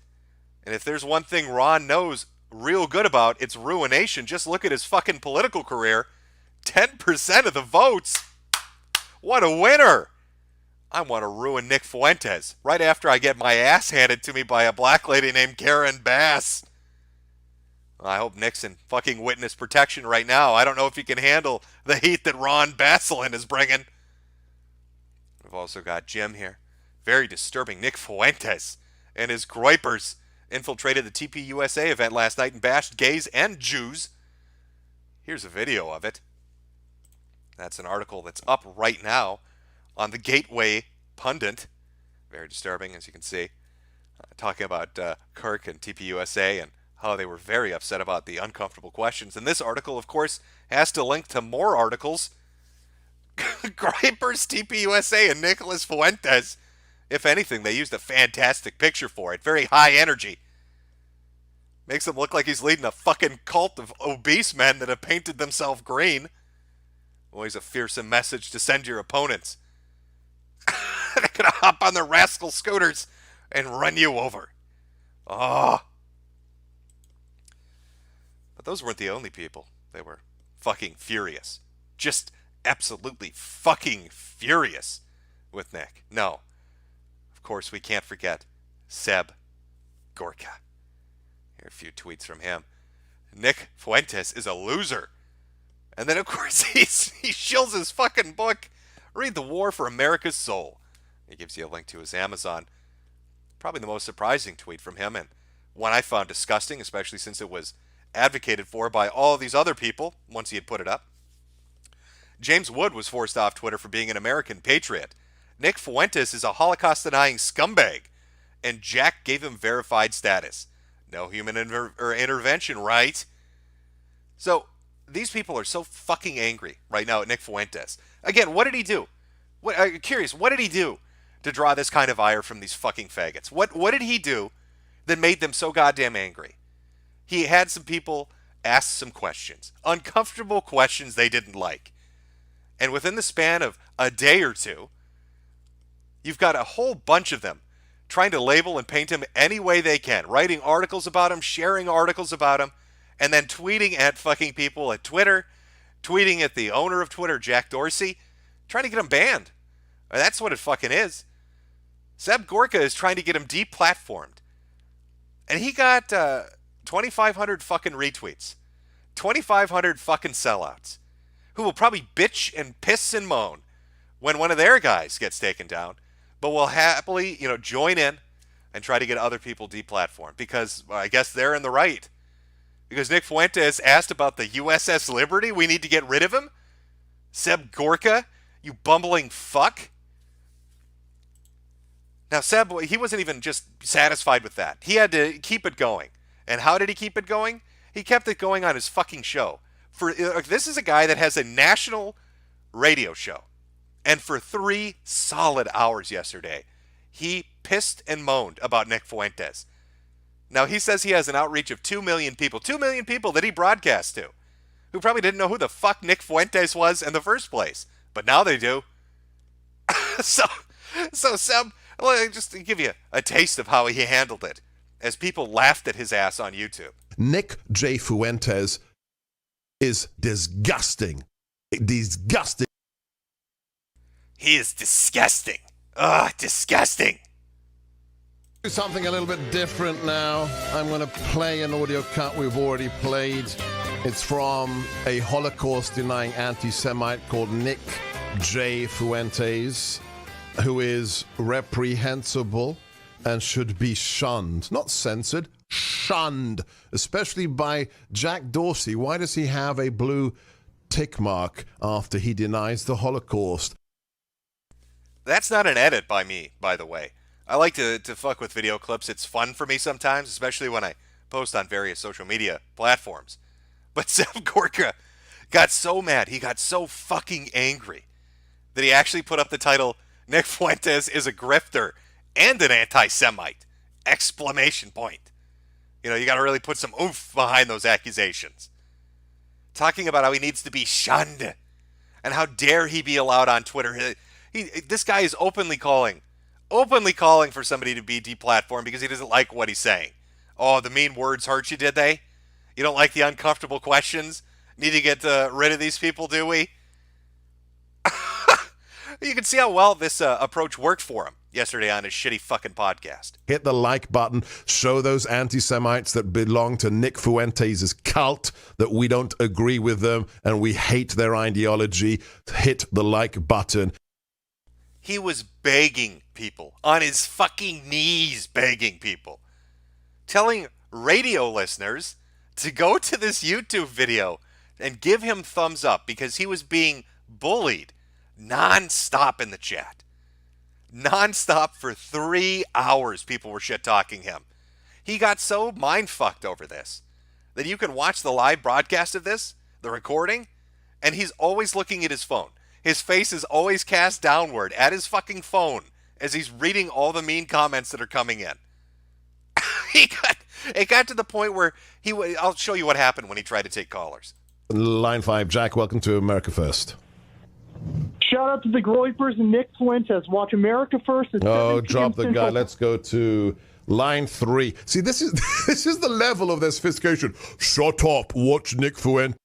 And if there's one thing Ron knows real good about, it's ruination. Just look at his fucking political career. 10% of the votes. What a winner. I want to ruin Nick Fuentes right after I get my ass handed to me by a black lady named Karen Bass. I hope Nick's in fucking witness protection right now. I don't know if he can handle the heat that Ron Baselin is bringing. We've also got Jim here. Very disturbing. Nick Fuentes and his groypers infiltrated the TPUSA event last night and bashed gays and Jews. Here's a video of it. That's an article that's up right now on the Gateway Pundit. Very disturbing, as you can see. Talking about Kirk and TPUSA and how they were very upset about the uncomfortable questions. And this article, of course, has to link to more articles. Gripers, TPUSA, and Nicholas Fuentes. If anything, they used a fantastic picture for it. Very high energy. Makes him look like he's leading a fucking cult of obese men that have painted themselves green. Always a fearsome message to send your opponents. They're going to hop on their rascal scooters and run you over. Oh. But those weren't the only people. They were fucking furious. Just absolutely fucking furious with Nick. No. Of course, we can't forget Seb Gorka. Here are a few tweets from him. Nick Fuentes is a loser. And then, of course, he shills his fucking book. Read The War for America's Soul. He gives you a link to his Amazon. Probably the most surprising tweet from him, and one I found disgusting, especially since it was advocated for by all of these other people once he had put it up. James Wood was forced off Twitter for being an American patriot. Nick Fuentes is a Holocaust-denying scumbag, and Jack gave him verified status. No human intervention, right? So, these people are so fucking angry right now at Nick Fuentes. Again, what did he do? Curious, what did he do? to draw this kind of ire from these fucking faggots. What did he do that made them so goddamn angry? He had some people ask some questions, uncomfortable questions they didn't like. And within the span of a day or two, you've got a whole bunch of them trying to label and paint him any way they can, writing articles about him, sharing articles about him, and then tweeting at fucking people at Twitter, tweeting at the owner of Twitter, Jack Dorsey, trying to get him banned. That's what it fucking is. Seb Gorka is trying to get him deplatformed. And he got 2,500 fucking retweets. 2,500 fucking sellouts. Who will probably bitch and piss and moan when one of their guys gets taken down, but will happily, join in and try to get other people deplatformed because I guess they're in the right. Because Nick Fuentes asked about the USS Liberty, we need to get rid of him? Seb Gorka, you bumbling fuck? Now, Seb, he wasn't even just satisfied with that. He had to keep it going. And how did he keep it going? He kept it going on his fucking show. This is a guy that has a national radio show. And for 3 solid hours yesterday, he pissed and moaned about Nick Fuentes. Now, he says he has an outreach of 2 million people. 2 million people that he broadcasts to. Who probably didn't know who the fuck Nick Fuentes was in the first place. But now they do. So Seb, just to give you a taste of how he handled it. As people laughed at his ass on YouTube. Nick J. Fuentes is disgusting. Disgusting. He is disgusting. Ugh, disgusting. Do something a little bit different now. I'm going to play an audio cut we've already played. It's from a Holocaust-denying anti-Semite called Nick J. Fuentes, who is reprehensible and should be shunned. Not censored, shunned, especially by Jack Dorsey. Why does he have a blue tick mark after he denies the Holocaust? That's not an edit by me, by the way. I like to fuck with video clips. It's fun for me sometimes, especially when I post on various social media platforms. But Seb Gorka got so mad, he got so fucking angry, that he actually put up the title, Nick Fuentes is a grifter and an anti-Semite! Exclamation point. You got to really put some oomph behind those accusations. Talking about how he needs to be shunned. And how dare he be allowed on Twitter. This guy is openly calling for somebody to be deplatformed because he doesn't like what he's saying. Oh, the mean words hurt you, did they? You don't like the uncomfortable questions? Need to get rid of these people, do we? You can see how well this approach worked for him yesterday on his shitty fucking podcast. Hit the like button. Show those anti-Semites that belong to Nick Fuentes' cult that we don't agree with them and we hate their ideology. Hit the like button. He was begging people, on his fucking knees begging people, telling radio listeners to go to this YouTube video and give him thumbs up because he was being bullied non-stop in the chat. Non-stop for 3 hours people were shit-talking him. He got so mind-fucked over this that you can watch the live broadcast of this, the recording, and he's always looking at his phone. His face is always cast downward at his fucking phone as he's reading all the mean comments that are coming in. It got to the point where I'll show you what happened when he tried to take callers. Line 5, Jack, welcome to America First. Shout out to the glory person Nick Fuentes. Watch America First. Oh, drop the guy. Let's go to line 3. See, this is the level of their sophistication. Shut up. Watch Nick Fuentes.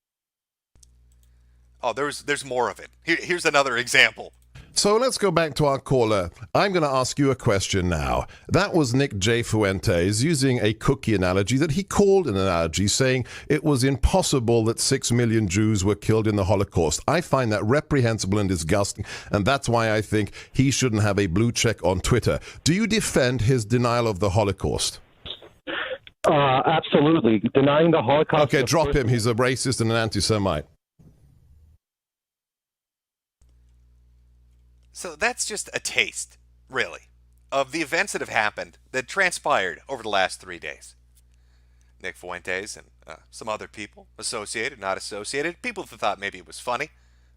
Oh, there's more of it. Here's another example. So let's go back to our caller. I'm going to ask you a question now. That was Nick J. Fuentes using a cookie analogy that he called an analogy, saying it was impossible that 6 million Jews were killed in the Holocaust. I find that reprehensible and disgusting, and that's why I think he shouldn't have a blue check on Twitter. Do you defend his denial of the Holocaust? Absolutely. Denying the Holocaust. Okay, drop him. He's a racist and an anti-Semite. So that's just a taste, really, of the events that have happened that transpired over the last 3 days. Nick Fuentes and some other people, associated, not associated, people that thought maybe it was funny,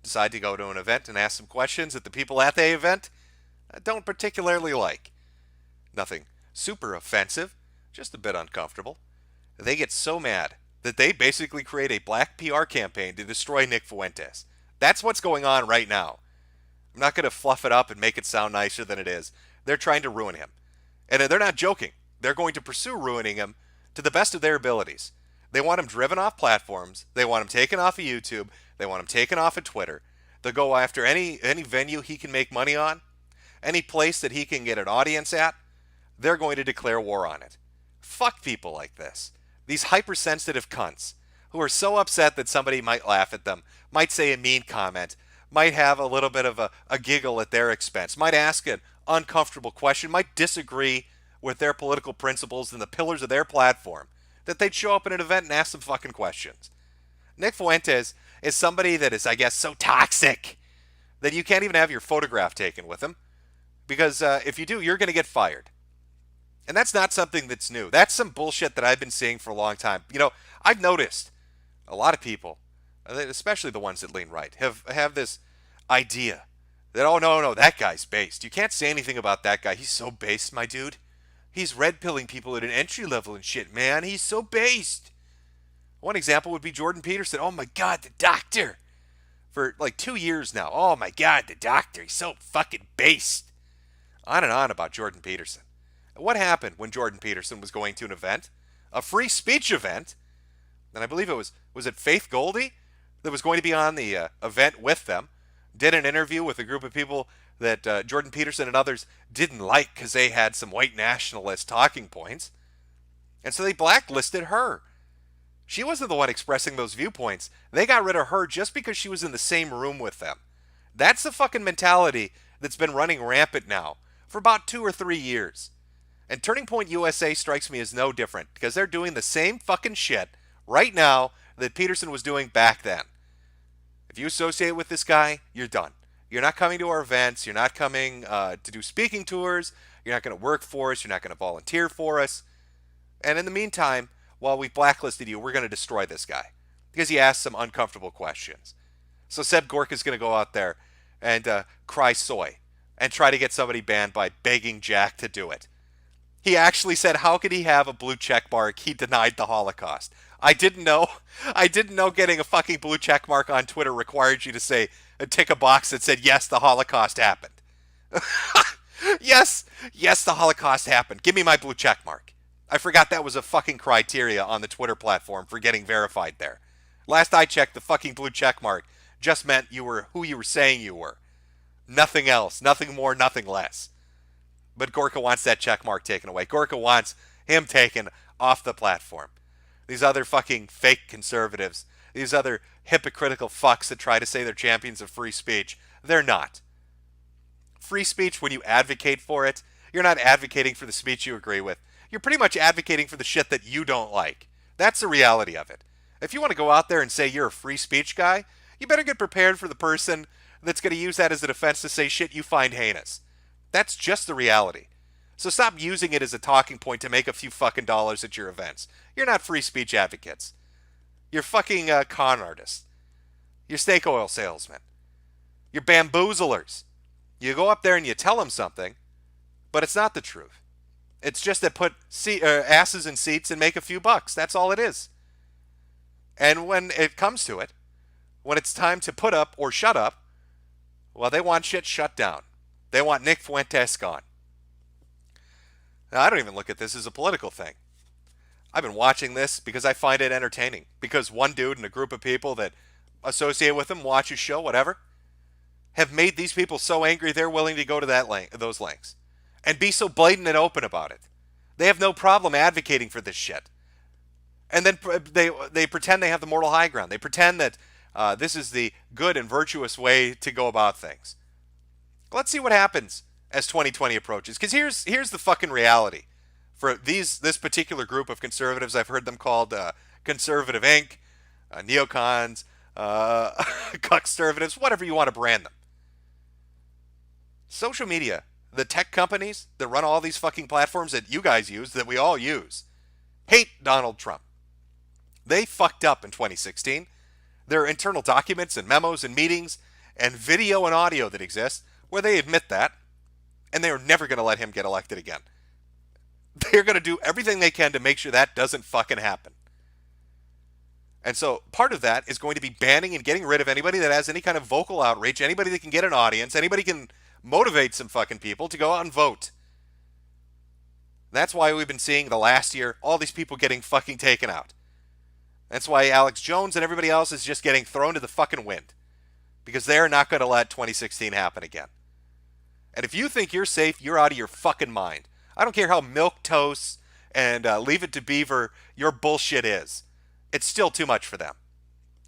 decide to go to an event and ask some questions at the people at the event. I don't particularly like. Nothing super offensive, just a bit uncomfortable. They get so mad that they basically create a black PR campaign to destroy Nick Fuentes. That's what's going on right now. I'm not going to fluff it up and make it sound nicer than it is. They're trying to ruin him. And they're not joking. They're going to pursue ruining him to the best of their abilities. They want him driven off platforms. They want him taken off of YouTube. They want him taken off of Twitter. They'll go after any venue he can make money on, any place that he can get an audience at. They're going to declare war on it. Fuck people like this. These hypersensitive cunts who are so upset that somebody might laugh at them, might say a mean comment, might have a little bit of a giggle at their expense, might ask an uncomfortable question, might disagree with their political principles and the pillars of their platform, that they'd show up at an event and ask some fucking questions. Nick Fuentes is somebody that is, I guess, so toxic that you can't even have your photograph taken with him, because if you do, you're going to get fired. And that's not something that's new. That's some bullshit that I've been seeing for a long time. You know, I've noticed a lot of people, especially the ones that lean right, have this idea that, oh, no, that guy's based. You can't say anything about that guy. He's so based, my dude. He's red-pilling people at an entry level and shit, man. He's so based. One example would be Jordan Peterson. Oh, my God, the doctor. For like 2 years now. Oh, my God, the doctor. He's so fucking based. On and on about Jordan Peterson. What happened when Jordan Peterson was going to an event? A free speech event. And I believe it was it Faith Goldie that was going to be on the event with them. Did an interview with a group of people that Jordan Peterson and others didn't like because they had some white nationalist talking points. And so they blacklisted her. She wasn't the one expressing those viewpoints. They got rid of her just because she was in the same room with them. That's the fucking mentality that's been running rampant now for about 2 or 3 years. And Turning Point USA strikes me as no different because they're doing the same fucking shit right now that Peterson was doing back then. If you associate with this guy, you're done. You're not coming to our events. You're not coming to do speaking tours. You're not going to work for us. You're not going to volunteer for us. And in the meantime, while we've blacklisted you, we're going to destroy this guy because he asked some uncomfortable questions. So Seb Gorka's going to go out there and cry soy and try to get somebody banned by begging Jack to do it. He actually said, how could he have a blue check mark? He denied the Holocaust. I didn't know getting a fucking blue check mark on Twitter required you to say, tick a box that said, yes, the Holocaust happened. Yes, the Holocaust happened. Give me my blue check mark. I forgot that was a fucking criteria on the Twitter platform for getting verified there. Last I checked, the fucking blue check mark just meant you were who you were saying you were. Nothing else, nothing more, nothing less. But Gorka wants that check mark taken away. Gorka wants him taken off the platform. These other fucking fake conservatives, these other hypocritical fucks that try to say they're champions of free speech, they're not. Free speech, when you advocate for it, you're not advocating for the speech you agree with. You're pretty much advocating for the shit that you don't like. That's the reality of it. If you want to go out there and say you're a free speech guy, you better get prepared for the person that's going to use that as a defense to say shit you find heinous. That's just the reality. So stop using it as a talking point to make a few fucking dollars at your events. You're not free speech advocates. You're fucking con artists. You're snake oil salesmen. You're bamboozlers. You go up there and you tell them something, but it's not the truth. It's just to put asses in seats and make a few bucks. That's all it is. And when it comes to it, when it's time to put up or shut up, well, they want shit shut down. They want Nick Fuentes gone. Now, I don't even look at this as a political thing. I've been watching this because I find it entertaining. Because one dude and a group of people that associate with him, watch his show, whatever, have made these people so angry they're willing to go to those lengths and be so blatant and open about it. They have no problem advocating for this shit. And then they pretend they have the moral high ground. They pretend that this is the good and virtuous way to go about things. Let's see what happens as 2020 approaches. Because here's the fucking reality. For this particular group of conservatives, I've heard them called Conservative Inc., neocons, cuckservatives, whatever you want to brand them. Social media, the tech companies that run all these fucking platforms that you guys use, that we all use, hate Donald Trump. They fucked up in 2016. There are internal documents and memos and meetings and video and audio that exist where they admit that. And they are never going to let him get elected again. They're going to do everything they can to make sure that doesn't fucking happen. And so part of that is going to be banning and getting rid of anybody that has any kind of vocal outreach, anybody that can get an audience, anybody can motivate some fucking people to go out and vote. That's why we've been seeing the last year all these people getting fucking taken out. That's why Alex Jones and everybody else is just getting thrown to the fucking wind. Because they're not going to let 2016 happen again. And if you think you're safe, you're out of your fucking mind. I don't care how milquetoast and leave it to beaver your bullshit is. It's still too much for them.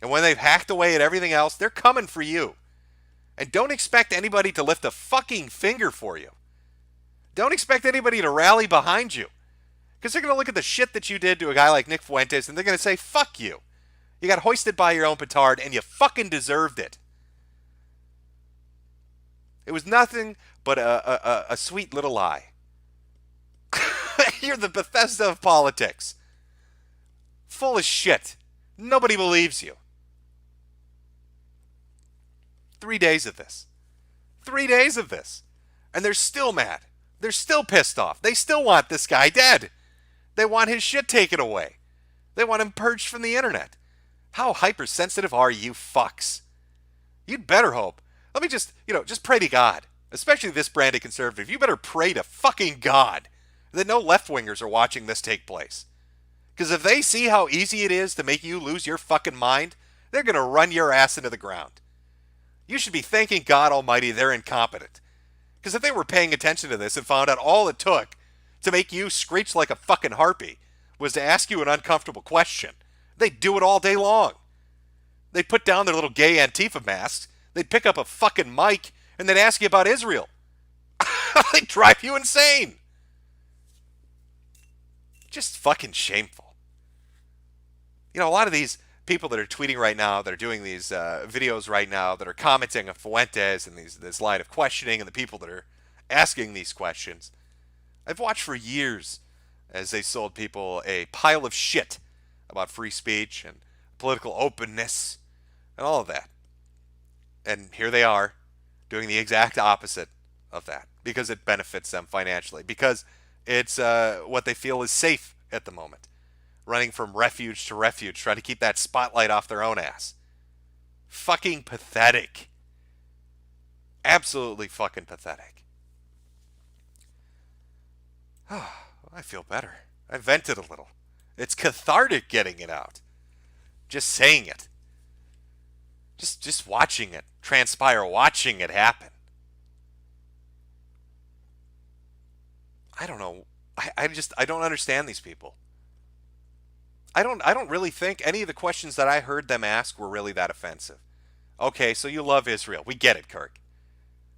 And when they've hacked away at everything else, they're coming for you. And don't expect anybody to lift a fucking finger for you. Don't expect anybody to rally behind you. Because they're going to look at the shit that you did to a guy like Nick Fuentes and they're going to say, fuck you. You got hoisted by your own petard and you fucking deserved it. It was nothing but a sweet little lie. You're the Bethesda of politics. Full of shit. Nobody believes you. 3 days of this. 3 days of this. And they're still mad. They're still pissed off. They still want this guy dead. They want his shit taken away. They want him purged from the internet. How hypersensitive are you fucks? You'd better hope. Let me just pray to God. Especially this branded conservative. You better pray to fucking God that no left-wingers are watching this take place. Because if they see how easy it is to make you lose your fucking mind, they're going to run your ass into the ground. You should be thanking God Almighty they're incompetent. Because if they were paying attention to this and found out all it took to make you screech like a fucking harpy was to ask you an uncomfortable question, they'd do it all day long. They'd put down their little gay Antifa masks, they'd pick up a fucking mic, and they'd ask you about Israel. They'd drive you insane. Just fucking shameful. You know, a lot of these people that are tweeting right now, that are doing these videos right now, that are commenting on Fuentes and this line of questioning and the people that are asking these questions, I've watched for years as they sold people a pile of shit about free speech and political openness and all of that. And here they are doing the exact opposite of that because it benefits them financially, because it's what they feel is safe at the moment. Running from refuge to refuge, trying to keep that spotlight off their own ass. Fucking pathetic. Absolutely fucking pathetic. Oh, I feel better. I vented a little. It's cathartic getting it out. Just saying it. Just watching it transpire, watching it happen. I don't know. I don't understand these people. I don't really think any of the questions that I heard them ask were really that offensive. Okay, so you love Israel. We get it, Kirk.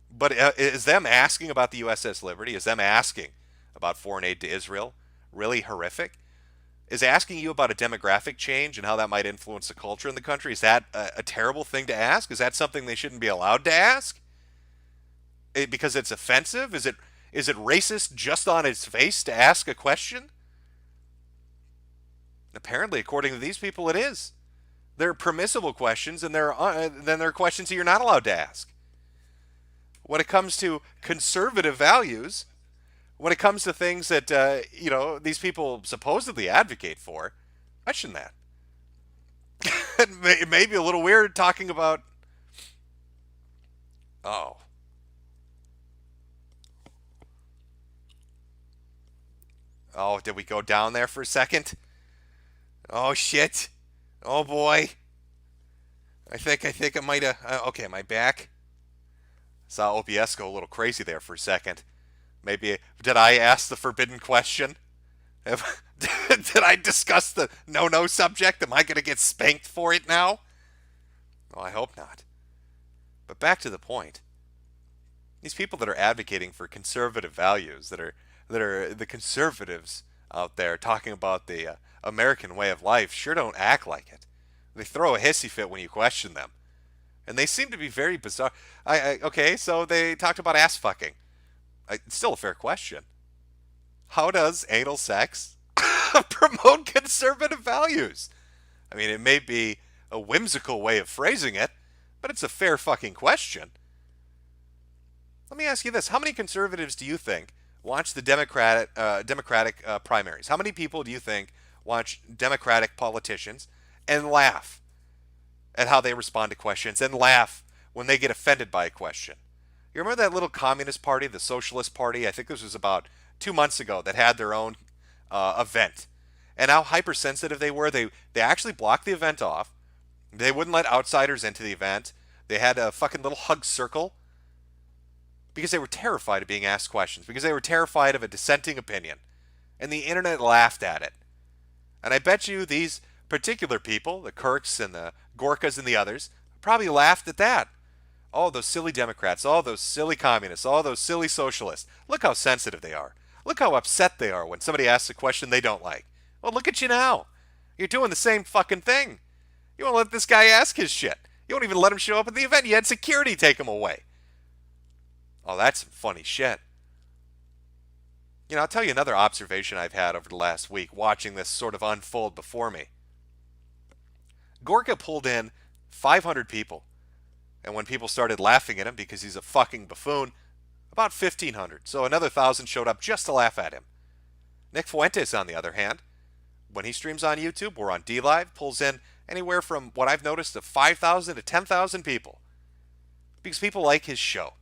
But is them asking about the USS Liberty, is them asking about foreign aid to Israel really horrific? Is asking you about a demographic change and how that might influence the culture in the country, is that a terrible thing to ask? Is that something they shouldn't be allowed to ask? Because it's offensive? Is it racist just on its face to ask a question? Apparently, according to these people, it is. They're permissible questions, and then there are questions that you're not allowed to ask. When it comes to conservative values, when it comes to things that these people supposedly advocate for, question that. It may be a little weird talking about. Oh. Oh, did we go down there for a second? Oh shit! Oh boy! I think I might have. Okay, am I back? Saw OBS go a little crazy there for a second. Maybe did I ask the forbidden question? Did I discuss the no subject? Am I going to get spanked for it now? Oh, I hope not. But back to the point. These people that are advocating for conservative values, that are the conservatives out there talking about the American way of life, sure don't act like it. They throw a hissy fit when you question them. And they seem to be very bizarre. Okay, so they talked about ass fucking. It's still a fair question. How does anal sex promote conservative values? I mean, it may be a whimsical way of phrasing it, but it's a fair fucking question. Let me ask you this. How many conservatives do you think watch the Democratic primaries? How many people do you think watch Democratic politicians and laugh at how they respond to questions and laugh when they get offended by a question? You remember that little communist party, the Socialist Party? I think this was about 2 months ago that had their own event. And how hypersensitive they were. They actually blocked the event off. They wouldn't let outsiders into the event. They had a fucking little hug circle because they were terrified of being asked questions, because they were terrified of a dissenting opinion. And the internet laughed at it. And I bet you these particular people, the Kirks and the Gorkas and the others, probably laughed at that. Oh, those silly Democrats, all those silly communists, all those silly socialists. Look how sensitive they are. Look how upset they are when somebody asks a question they don't like. Well, look at you now. You're doing the same fucking thing. You won't let this guy ask his shit. You won't even let him show up at the event. You had security take him away. Oh, that's some funny shit. You know, I'll tell you another observation I've had over the last week watching this sort of unfold before me. Gorka pulled in 500 people. And when people started laughing at him because he's a fucking buffoon, about 1,500. So another 1,000 showed up just to laugh at him. Nick Fuentes, on the other hand, when he streams on YouTube or on DLive, pulls in anywhere from what I've noticed of 5,000 to 10,000 people. Because people like his show.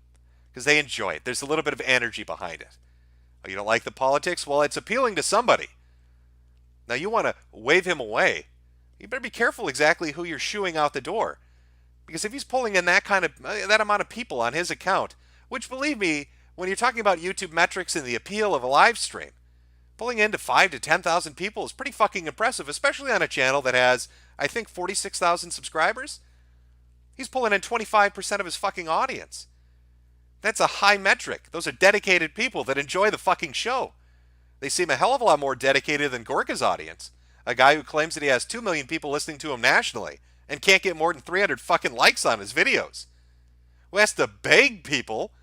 Because they enjoy it. There's a little bit of energy behind it. Oh, you don't like the politics? Well, it's appealing to somebody. Now, you want to wave him away. You better be careful exactly who you're shooing out the door. Because if he's pulling in that amount of people on his account, which, believe me, when you're talking about YouTube metrics and the appeal of a live stream, pulling into 5,000 to 10,000 people is pretty fucking impressive, especially on a channel that has, I think, 46,000 subscribers. He's pulling in 25% of his fucking audience. That's a high metric. Those are dedicated people that enjoy the fucking show. They seem a hell of a lot more dedicated than Gorka's audience, a guy who claims that he has 2 million people listening to him nationally and can't get more than 300 fucking likes on his videos. Who has to beg people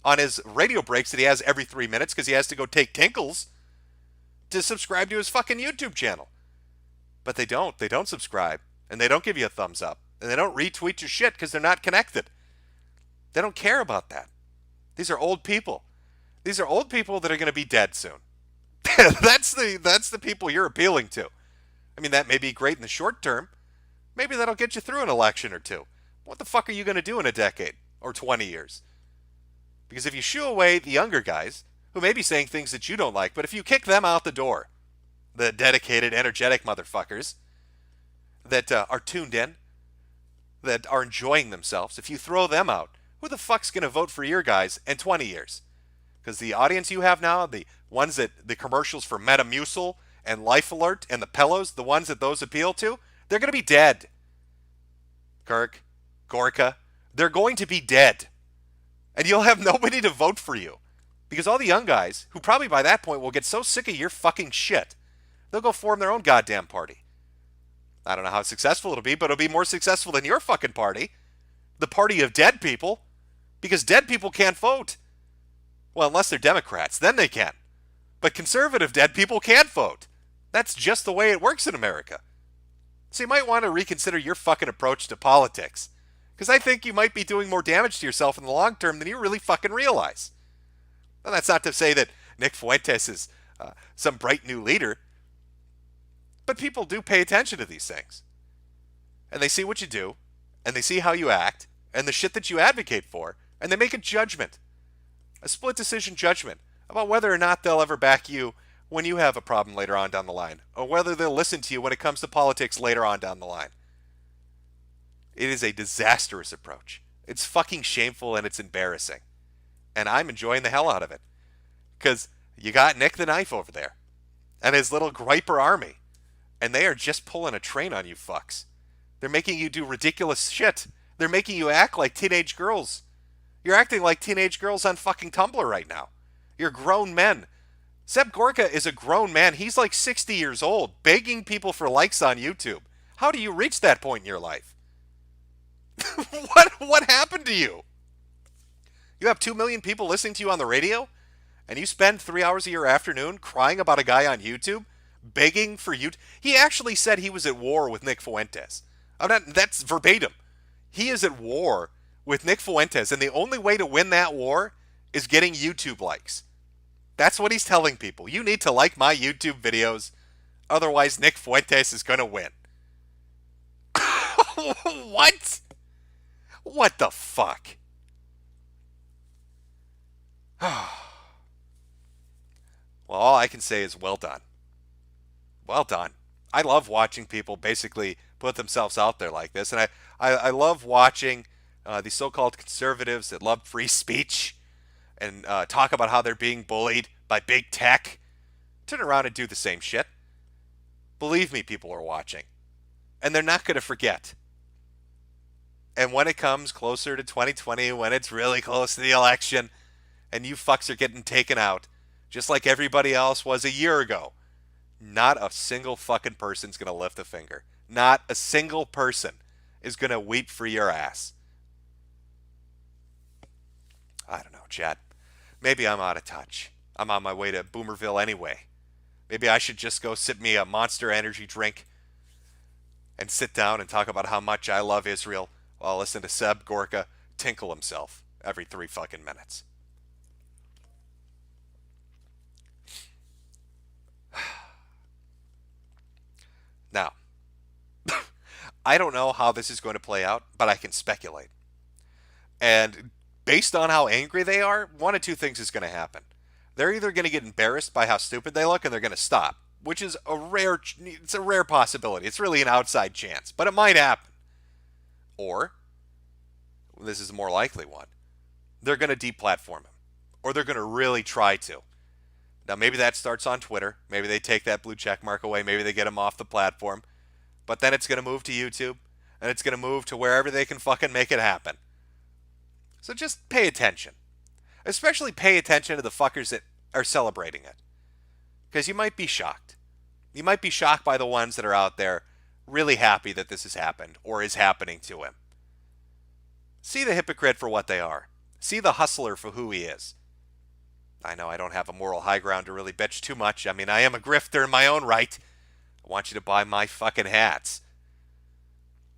on his radio breaks that he has every 3 minutes because he has to go take tinkles to subscribe to his fucking YouTube channel. But they don't. They don't subscribe. And they don't give you a thumbs up. And they don't retweet your shit because they're not connected. They don't care about that. These are old people. These are old people that are going to be dead soon. That's the people you're appealing to. I mean, that may be great in the short term. Maybe that'll get you through an election or two. What the fuck are you going to do in a decade or 20 years? Because if you shoo away the younger guys, who may be saying things that you don't like, but if you kick them out the door, the dedicated, energetic motherfuckers that are tuned in, that are enjoying themselves, if you throw them out, who the fuck's going to vote for your guys in 20 years? Because the audience you have now, the ones that the commercials for Metamucil and Life Alert and the pillows, the ones that those appeal to, they're going to be dead. Kirk, Gorka, they're going to be dead. And you'll have nobody to vote for you. Because all the young guys, who probably by that point will get so sick of your fucking shit, they'll go form their own goddamn party. I don't know how successful it'll be, but it'll be more successful than your fucking party. The party of dead people. Because dead people can't vote. Well, unless they're Democrats, then they can. But conservative dead people can't vote. That's just the way it works in America. So you might want to reconsider your fucking approach to politics. Because I think you might be doing more damage to yourself in the long term than you really fucking realize. Well, that's not to say that Nick Fuentes is some bright new leader. But people do pay attention to these things. And they see what you do, and they see how you act, and the shit that you advocate for, and they make a judgment. A split decision judgment about whether or not they'll ever back you when you have a problem later on down the line, or whether they'll listen to you when it comes to politics later on down the line. It is a disastrous approach. It's fucking shameful and it's embarrassing. And I'm enjoying the hell out of it. Because you got Nick the Knife over there. And his little griper army. And they are just pulling a train on you fucks. They're making you do ridiculous shit. They're making you act like teenage girls. You're acting like teenage girls on fucking Tumblr right now. You're grown men. Seb Gorka is a grown man. He's like 60 years old, begging people for likes on YouTube. How do you reach that point in your life? What happened to you? You have 2 million people listening to you on the radio, and you spend 3 hours of your afternoon crying about a guy on YouTube, begging for you. He actually said he was at war with Nick Fuentes. That's verbatim. He is at war with Nick Fuentes, and the only way to win that war is getting YouTube likes. That's what he's telling people. You need to like my YouTube videos, otherwise Nick Fuentes is going to win. What? What the fuck? Well, all I can say is well done. Well done. I love watching people basically put themselves out there like this. And I love watching these so-called conservatives that love free speech and talk about how they're being bullied by big tech turn around and do the same shit. Believe me, people are watching. And they're not going to forget. And when it comes closer to 2020, when it's really close to the election, and you fucks are getting taken out, just like everybody else was a year ago, not a single fucking person's going to lift a finger. Not a single person is going to weep for your ass. I don't know, Chad. Maybe I'm out of touch. I'm on my way to Boomerville anyway. Maybe I should just go sip me a Monster Energy drink and sit down and talk about how much I love Israel while I listen to Seb Gorka tinkle himself every 3 fucking minutes. Now, I don't know how this is going to play out, but I can speculate. And based on how angry they are, one of two things is going to happen. They're either going to get embarrassed by how stupid they look and they're going to stop, which is a rare possibility. It's really an outside chance, but it might happen. Or, this is a more likely one, they're going to deplatform him. Or they're going to really try to. Now, maybe that starts on Twitter. Maybe they take that blue check mark away. Maybe they get him off the platform. But then it's going to move to YouTube. And it's going to move to wherever they can fucking make it happen. So just pay attention. Especially pay attention to the fuckers that are celebrating it. Because you might be shocked. You might be shocked by the ones that are out there really happy that this has happened or is happening to him. See the hypocrite for what they are. See the hustler for who he is. I know I don't have a moral high ground to really bitch too much. I mean, I am a grifter in my own right. I want you to buy my fucking hats.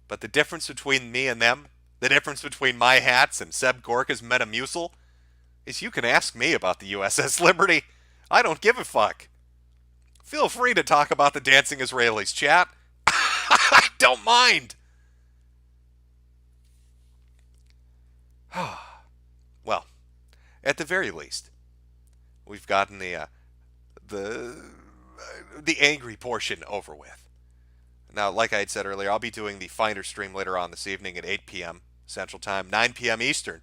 But the difference between me and them, the difference between my hats and Seb Gorka's Metamucil, is you can ask me about the USS Liberty. I don't give a fuck. Feel free to talk about the dancing Israelis, chat. I don't mind. Well, at the very least, we've gotten the angry portion over with. Now, like I had said earlier, I'll be doing the Finder stream later on this evening at 8 p.m. Central Time, 9 p.m. Eastern.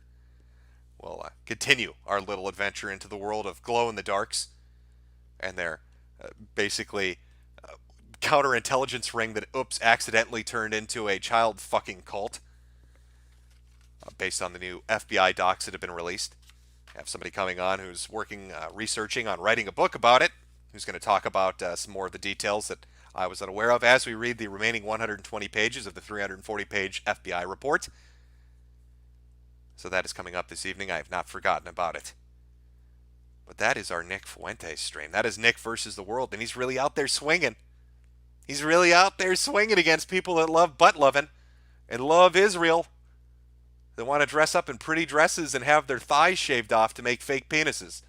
We'll continue our little adventure into the world of glow-in-the-darks and their basically counterintelligence ring that, accidentally turned into a child fucking cult based on the new FBI docs that have been released. I have somebody coming on who's working, researching on writing a book about it, who's going to talk about some more of the details that I was unaware of as we read the remaining 120 pages of the 340-page FBI report. So that is coming up this evening. I have not forgotten about it. But that is our Nick Fuentes stream. That is Nick versus the world, and he's really out there swinging. He's really out there swinging against people that love butt-loving and love Israel. They want to dress up in pretty dresses and have their thighs shaved off to make fake penises.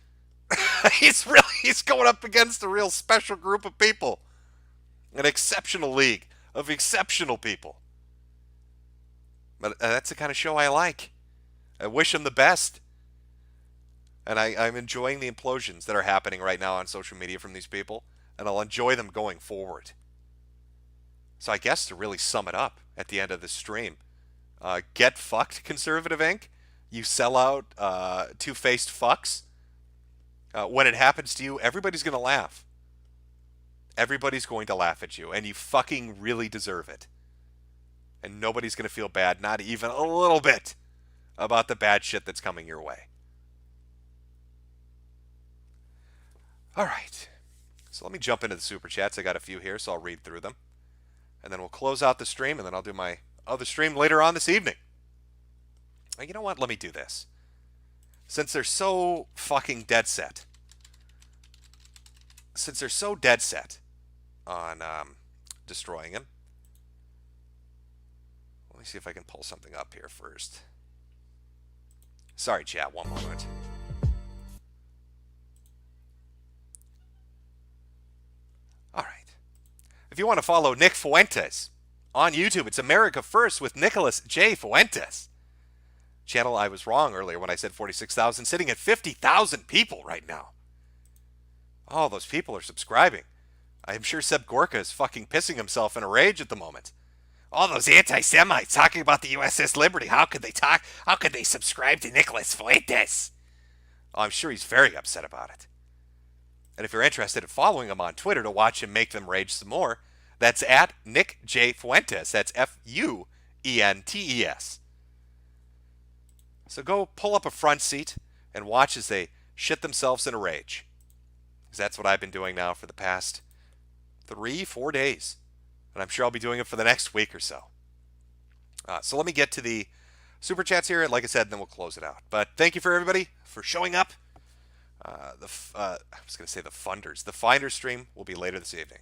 He's going up against a real special group of people. An exceptional league of exceptional people. But that's the kind of show I like. I wish him the best. And I'm enjoying the implosions that are happening right now on social media from these people. And I'll enjoy them going forward. So I guess to really sum it up at the end of this stream, get fucked, Conservative Inc. You sell out two-faced fucks. When it happens to you, everybody's going to laugh. Everybody's going to laugh at you, and you fucking really deserve it. And nobody's going to feel bad, not even a little bit, about the bad shit that's coming your way. All right. So let me jump into the Super Chats. I got a few here, so I'll read through them. And then we'll close out the stream, and then I'll do my other stream later on this evening. Now, you know what? Let me do this. Since they're so fucking dead set. Since they're so dead set on destroying him. Let me see if I can pull something up here first. Sorry, chat, one moment. if you want to follow Nick Fuentes on YouTube, it's America First with Nicholas J. Fuentes. Channel, I was wrong earlier when I said 46,000, sitting at 50,000 people right now. All those people are subscribing. I'm sure Seb Gorka is fucking pissing himself in a rage at the moment. All those anti-Semites talking about the USS Liberty. How could they talk? How could they subscribe to Nicholas Fuentes? Oh, I'm sure he's very upset about it. And if you're interested in following him on Twitter to watch him make them rage some more, that's at Nick J. Fuentes. That's Fuentes. So go pull up a front seat and watch as they shit themselves in a rage. Because that's what I've been doing now for the past 3-4 days. And I'm sure I'll be doing it for the next week or so. So let me get to the Super Chats here. Like I said, then we'll close it out. But thank you for everybody for showing up. I was going to say the funders. The Finder stream will be later this evening.